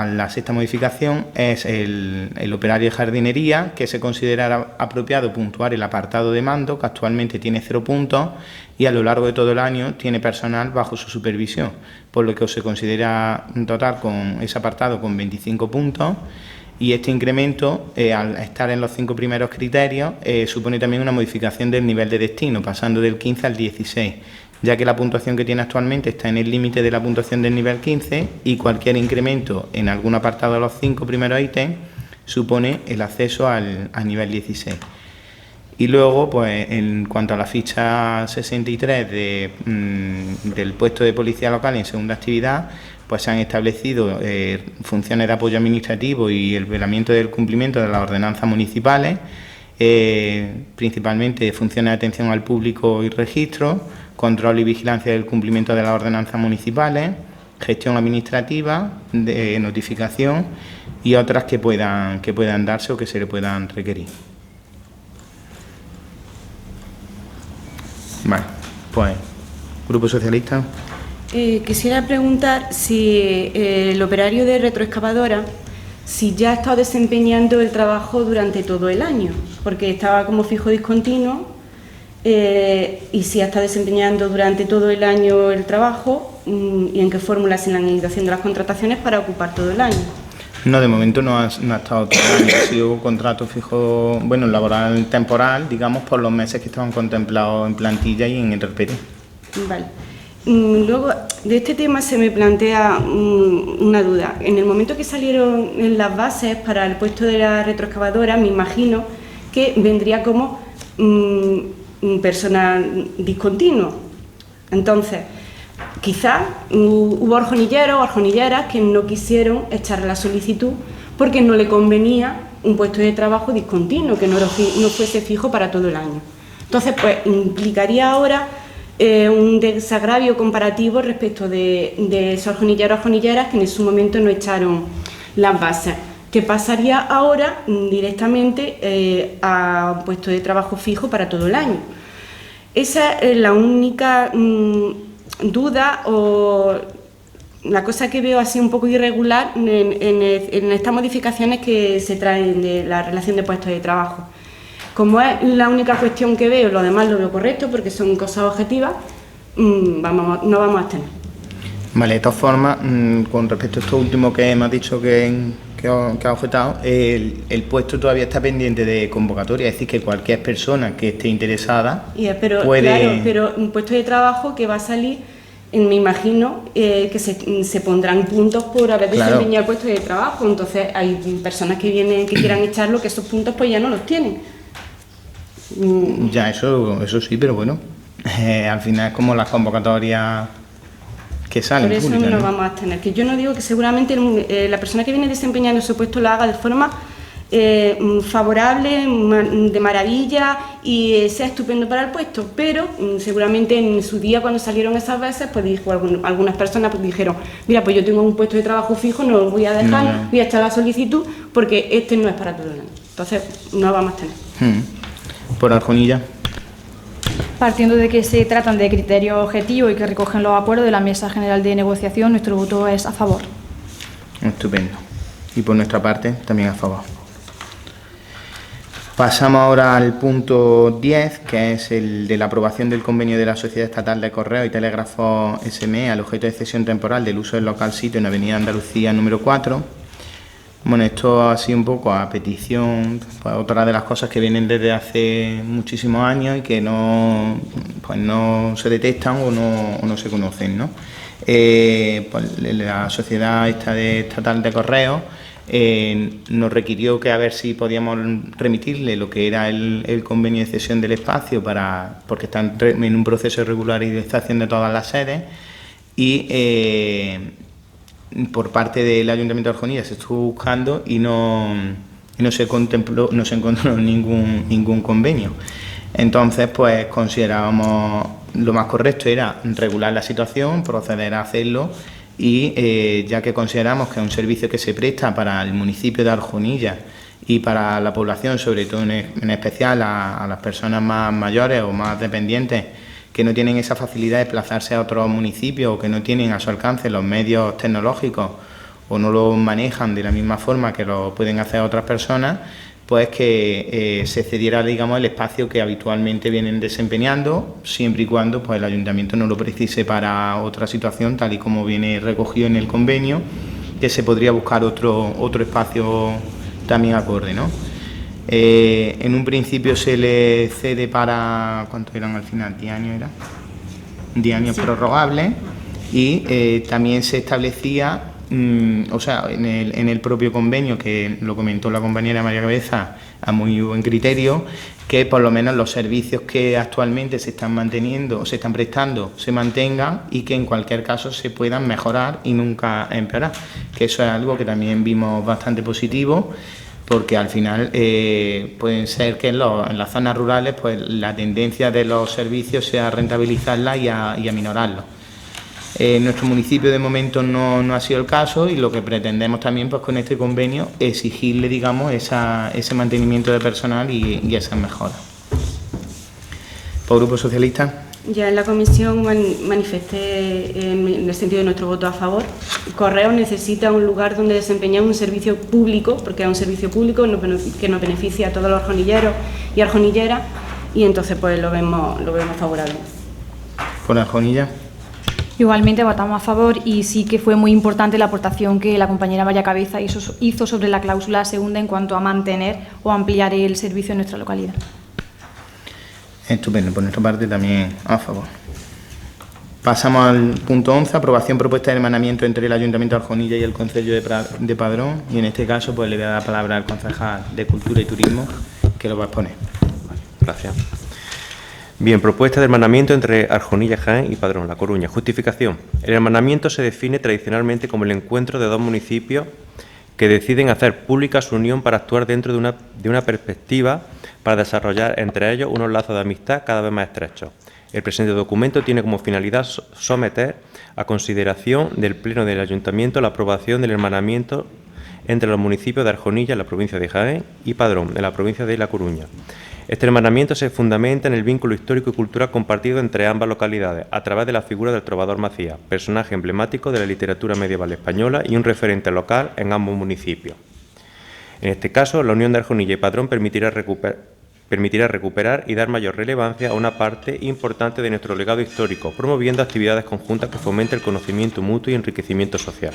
la sexta modificación es el operario de jardinería, que se considera apropiado puntuar el apartado de mando, que actualmente tiene 0 puntos y a lo largo de todo el año tiene personal bajo su supervisión, por lo que se considera dotar con ese apartado con 25 puntos. Y este incremento, al estar en los 5 primeros criterios, supone también una modificación del nivel de destino, pasando del 15 al 16, ya que la puntuación que tiene actualmente está en el límite de la puntuación del nivel 15 y cualquier incremento en algún apartado de los 5 primeros ítems supone el acceso al nivel 16. Y luego, pues en cuanto a la ficha 63 del puesto de policía local en segunda actividad, pues se han establecido funciones de apoyo administrativo y el velamiento del cumplimiento de las ordenanzas municipales, principalmente funciones de atención al público y registro, control y vigilancia del cumplimiento de las ordenanzas municipales, gestión administrativa, de notificación y otras que puedan darse o que se le puedan requerir. Vale, pues, Grupo Socialista. Quisiera preguntar si el operario de retroexcavadora, si ya ha estado desempeñando el trabajo durante todo el año, porque estaba como fijo discontinuo, y si ha estado desempeñando durante todo el año el trabajo y en qué fórmulas en la negociación de las contrataciones para ocupar todo el año. No, de momento no ha estado todo el año, ha sido contrato fijo, bueno, laboral temporal, digamos, por los meses que estaban contemplados en plantilla y en el RPT. Vale. Luego, de este tema se me plantea una duda. En el momento que salieron en las bases para el puesto de la retroexcavadora, me imagino que vendría como personal discontinuo. Entonces, quizás hubo arjonilleros o arjonilleras que no quisieron echar la solicitud porque no le convenía un puesto de trabajo discontinuo, que no fuese fijo para todo el año. Entonces, pues implicaría ahora un desagravio comparativo respecto de esos arjonilleros o arjonilleras que en su momento no echaron las bases, que pasaría ahora directamente a un puesto de trabajo fijo para todo el año. Esa es la única duda o la cosa que veo así un poco irregular en estas modificaciones que se traen de la relación de puestos de trabajo. Como es la única cuestión que veo, lo demás lo veo correcto porque son cosas objetivas, no vamos a abstener. Vale, de todas formas, con respecto a esto último que me has dicho que ha objetado, el puesto todavía está pendiente de convocatoria, es decir, que cualquier persona que esté interesada puede... Claro, pero un puesto de trabajo que va a salir, me imagino que se pondrán puntos por haber desempeñado el puesto de trabajo, entonces hay personas que quieran echarlo, que esos puntos pues ya no los tienen. Ya, eso sí, pero bueno, al final es como las convocatorias que salen. Por eso públicas, no vamos a tener. Que yo no digo que seguramente la persona que viene desempeñando ese puesto lo haga de forma favorable, de maravilla y sea estupendo para el puesto, pero seguramente en su día cuando salieron esas veces, pues algunas personas pues dijeron, mira, pues yo tengo un puesto de trabajo fijo, no lo voy a dejar, voy a echar la solicitud porque este no es para todo el año. Entonces no vamos a tener. Por Arjonilla. Partiendo de que se tratan de criterios objetivos y que recogen los acuerdos de la Mesa General de Negociación, nuestro voto es a favor. Estupendo. Y por nuestra parte, también a favor. Pasamos ahora al punto 10, que es el de la aprobación del convenio de la Sociedad Estatal de Correos y Telégrafos SME al objeto de cesión temporal del uso del local sitio en Avenida Andalucía número 4. Bueno, esto ha sido un poco a petición, pues otra de las cosas que vienen desde hace muchísimos años y que no se detectan o no se conocen, ¿no? Pues la Sociedad Estatal de Correos nos requirió que a ver si podíamos remitirle lo que era el convenio de cesión del espacio porque están en un proceso de regularización de todas las sedes y por parte del Ayuntamiento de Arjonilla se estuvo buscando y no se encontró ningún convenio. Entonces, pues considerábamos lo más correcto era regular la situación, proceder a hacerlo y ya que consideramos que es un servicio que se presta para el municipio de Arjonilla y para la población, sobre todo en especial a las personas más mayores o más dependientes, que no tienen esa facilidad de desplazarse a otros municipios o que no tienen a su alcance los medios tecnológicos o no lo manejan de la misma forma que lo pueden hacer otras personas, pues que se cediera, digamos, el espacio que habitualmente vienen desempeñando, siempre y cuando pues el ayuntamiento no lo precise para otra situación, tal y como viene recogido en el convenio, que se podría buscar otro espacio también acorde, ¿no? En un principio se le cede para, ¿cuántos eran al final? 10 años era, 10 años sí. Prorrogables y también se establecía, o sea, en el propio convenio, que lo comentó la compañera María Cabeza a muy buen criterio, que por lo menos los servicios que actualmente se están manteniendo o se están prestando se mantengan y que en cualquier caso se puedan mejorar y nunca empeorar, que eso es algo que también vimos bastante positivo, porque al final pueden ser que en las zonas rurales pues la tendencia de los servicios sea rentabilizarla y a minorarlos. En nuestro municipio de momento no ha sido el caso y lo que pretendemos también pues con este convenio exigirle, digamos, ese mantenimiento de personal y esas mejoras. ¿Por Grupo Socialista? Ya en la comisión manifesté en el sentido de nuestro voto a favor. Correos necesita un lugar donde desempeñar un servicio público, porque es un servicio público que nos beneficia a todos los arjonilleros y arjonilleras, y entonces pues lo vemos favorable. ¿Por Arjonilla? Igualmente votamos a favor y sí que fue muy importante la aportación que la compañera María Cabeza hizo sobre la cláusula segunda en cuanto a mantener o ampliar el servicio en nuestra localidad. Estupendo, por nuestra parte también a favor. Pasamos al punto 11, aprobación propuesta de hermanamiento entre el Ayuntamiento de Arjonilla y el Concello de Padrón, y en este caso pues le voy a dar la palabra al concejal de Cultura y Turismo, que lo va a exponer. Gracias. Bien, propuesta de hermanamiento entre Arjonilla, Jaén y Padrón, La Coruña. Justificación. El hermanamiento se define tradicionalmente como el encuentro de dos municipios que deciden hacer pública su unión para actuar dentro de una perspectiva para desarrollar entre ellos unos lazos de amistad cada vez más estrechos. El presente documento tiene como finalidad someter a consideración del Pleno del Ayuntamiento la aprobación del hermanamiento entre los municipios de Arjonilla, en la provincia de Jaén, y Padrón, en la provincia de La Coruña. Este hermanamiento se fundamenta en el vínculo histórico y cultural compartido entre ambas localidades a través de la figura del trovador Macías, personaje emblemático de la literatura medieval española y un referente local en ambos municipios. En este caso, la unión de Arjonilla y Padrón permitirá recuperar y dar mayor relevancia a una parte importante de nuestro legado histórico, promoviendo actividades conjuntas que fomenten el conocimiento mutuo y enriquecimiento social.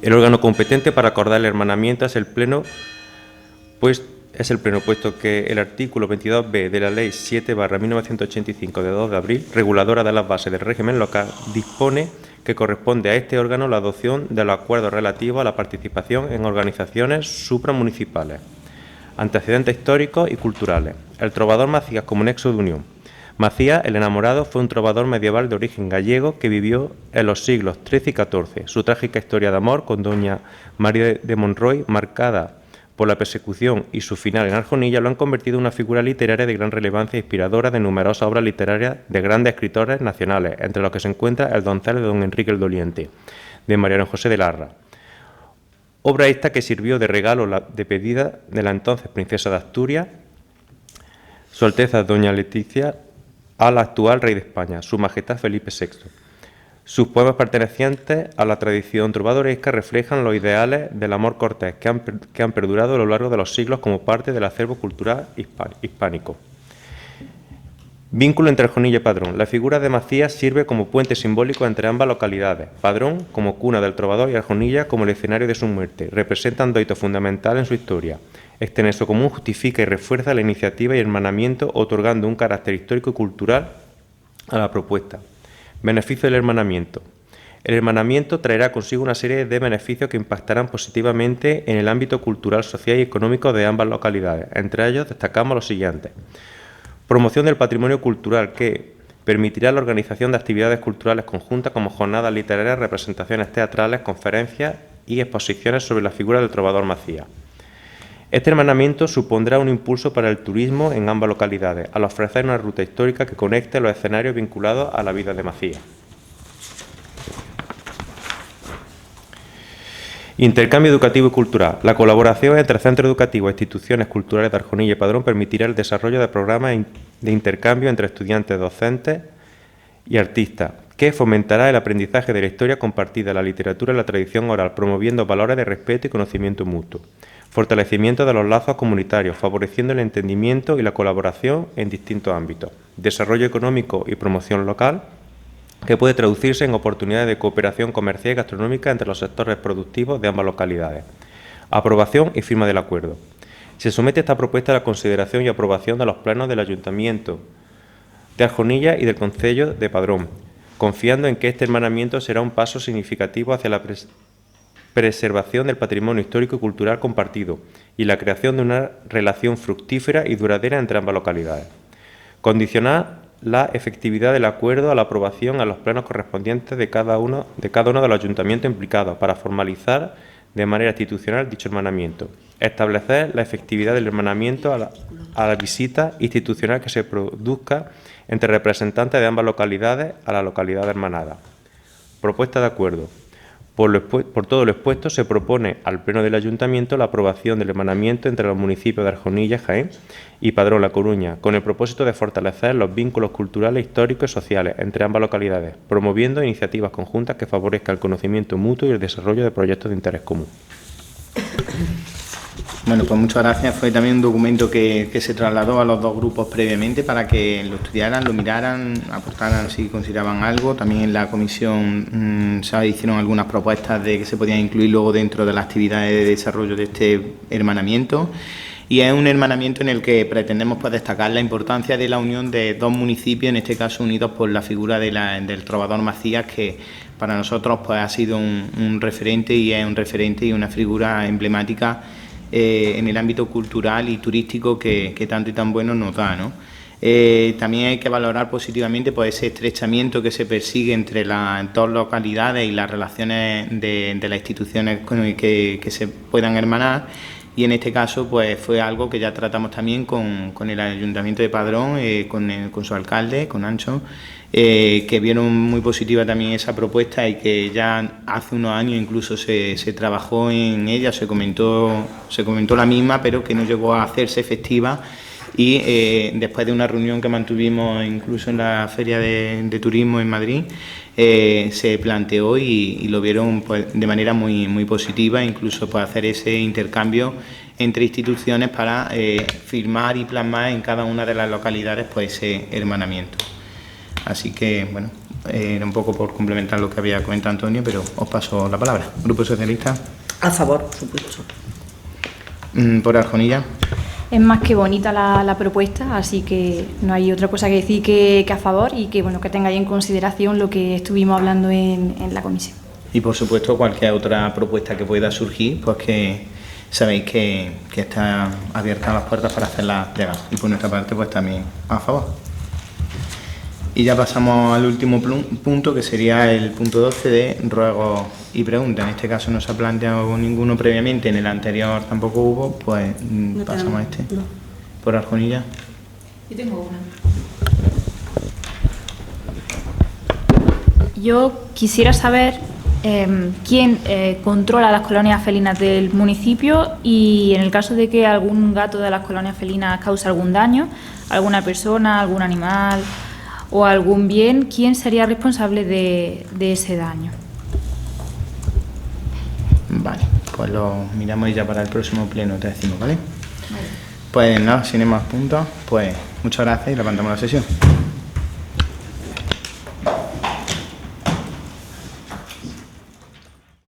El órgano competente para acordar el hermanamiento es el Pleno, puesto que el artículo 22b de la Ley 7/1985 de 2 de abril, reguladora de las bases del régimen local, dispone que corresponde a este órgano la adopción de los acuerdos relativos a la participación en organizaciones supramunicipales, antecedentes históricos y culturales. El trovador Macías como nexo de unión. Macías, el enamorado, fue un trovador medieval de origen gallego que vivió en los siglos XIII y XIV. Su trágica historia de amor con doña María de Monroy, marcada por la persecución y su final en Arjonilla, lo han convertido en una figura literaria de gran relevancia e inspiradora de numerosas obras literarias de grandes escritores nacionales, entre los que se encuentra El doncel de don Enrique el Doliente, de Mariano José de Larra. Obra esta que sirvió de regalo de pedida de la entonces princesa de Asturias, Su Alteza doña Leticia, al actual rey de España, Su Majestad Felipe VI. Sus poemas pertenecientes a la tradición trovadoresca reflejan los ideales del amor cortés que han perdurado a lo largo de los siglos como parte del acervo cultural hispánico. Vínculo entre Arjonilla y Padrón. La figura de Macías sirve como puente simbólico entre ambas localidades. Padrón como cuna del trovador y Arjonilla como el escenario de su muerte. Representan dos hitos fundamentales en su historia. Este nexo común justifica y refuerza la iniciativa y hermanamiento, otorgando un carácter histórico y cultural a la propuesta. Beneficio del hermanamiento. El hermanamiento traerá consigo una serie de beneficios que impactarán positivamente en el ámbito cultural, social y económico de ambas localidades. Entre ellos destacamos los siguientes. Promoción del patrimonio cultural, que permitirá la organización de actividades culturales conjuntas como jornadas literarias, representaciones teatrales, conferencias y exposiciones sobre la figura del trovador Macías. Este hermanamiento supondrá un impulso para el turismo en ambas localidades, al ofrecer una ruta histórica que conecte los escenarios vinculados a la vida de Macías. Intercambio educativo y cultural. La colaboración entre centros educativos e instituciones culturales de Arjonilla y Padrón permitirá el desarrollo de programas de intercambio entre estudiantes, docentes y artistas, que fomentará el aprendizaje de la historia compartida, la literatura y la tradición oral, promoviendo valores de respeto y conocimiento mutuo. Fortalecimiento de los lazos comunitarios, favoreciendo el entendimiento y la colaboración en distintos ámbitos. Desarrollo económico y promoción local, que puede traducirse en oportunidades de cooperación comercial y gastronómica entre los sectores productivos de ambas localidades. Aprobación y firma del acuerdo. Se somete esta propuesta a la consideración y aprobación de los plenos del Ayuntamiento de Arjonilla y del Concello de Padrón, confiando en que este hermanamiento será un paso significativo hacia la preservación del patrimonio histórico y cultural compartido y la creación de una relación fructífera y duradera entre ambas localidades. Condicionar la efectividad del acuerdo a la aprobación a los plenos correspondientes de cada uno de los ayuntamientos implicados para formalizar de manera institucional dicho hermanamiento. Establecer la efectividad del hermanamiento a la visita institucional que se produzca entre representantes de ambas localidades a la localidad hermanada. Propuesta de acuerdo. Por todo lo expuesto, se propone al Pleno del Ayuntamiento la aprobación del hermanamiento entre los municipios de Arjonilla, Jaén y Padrón, La Coruña, con el propósito de fortalecer los vínculos culturales, históricos y sociales entre ambas localidades, promoviendo iniciativas conjuntas que favorezcan el conocimiento mutuo y el desarrollo de proyectos de interés común. Bueno, pues muchas gracias. Fue también un documento que se trasladó a los dos grupos previamente para que lo estudiaran, lo miraran, aportaran si consideraban algo. También en la comisión se hicieron algunas propuestas de que se podían incluir luego dentro de las actividades de desarrollo de este hermanamiento. Y es un hermanamiento en el que pretendemos pues, destacar la importancia de la unión de dos municipios, en este caso unidos por la figura del trovador Macías, que para nosotros pues, ha sido un referente y es un referente y una figura emblemática en el ámbito cultural y turístico que tanto y tan bueno nos da, ¿no? También hay que valorar positivamente pues, ese estrechamiento que se persigue entre las dos localidades y las relaciones de las instituciones que se puedan hermanar, y en este caso pues, fue algo que ya tratamos también con el Ayuntamiento de Padrón, con su alcalde, con Ancho, que vieron muy positiva también esa propuesta y que ya hace unos años incluso se trabajó en ella, se comentó la misma, pero que no llegó a hacerse efectiva. Y después de una reunión que mantuvimos incluso en la Feria de Turismo en Madrid, se planteó y lo vieron pues, de manera muy positiva, incluso pues, hacer ese intercambio entre instituciones para firmar y plasmar en cada una de las localidades pues, ese hermanamiento. Así que, bueno, era un poco por complementar lo que había comentado Antonio, pero os paso la palabra. Grupo Socialista. A favor, por supuesto. Por Arjonilla. Es más que bonita la propuesta, así que no hay otra cosa que decir que a favor y que bueno que tengáis en consideración lo que estuvimos hablando en la comisión. Y por supuesto cualquier otra propuesta que pueda surgir, pues que sabéis que está abierta las puertas para hacerlas llegar. Y por nuestra parte pues también a favor. Y ya pasamos al último punto, que sería el punto 12 de ruegos y preguntas. En este caso no se ha planteado ninguno previamente, en el anterior tampoco hubo, pues no pasamos a este. No. Por Arjonilla. Yo tengo una. Yo quisiera saber quién controla las colonias felinas del municipio y en el caso de que algún gato de las colonias felinas cause algún daño, alguna persona, algún animal o algún bien, ¿quién sería responsable de ese daño? Vale, pues lo miramos ya para el próximo pleno, te decimos, ¿vale? Pues nada, sin más puntos, pues muchas gracias y levantamos la sesión.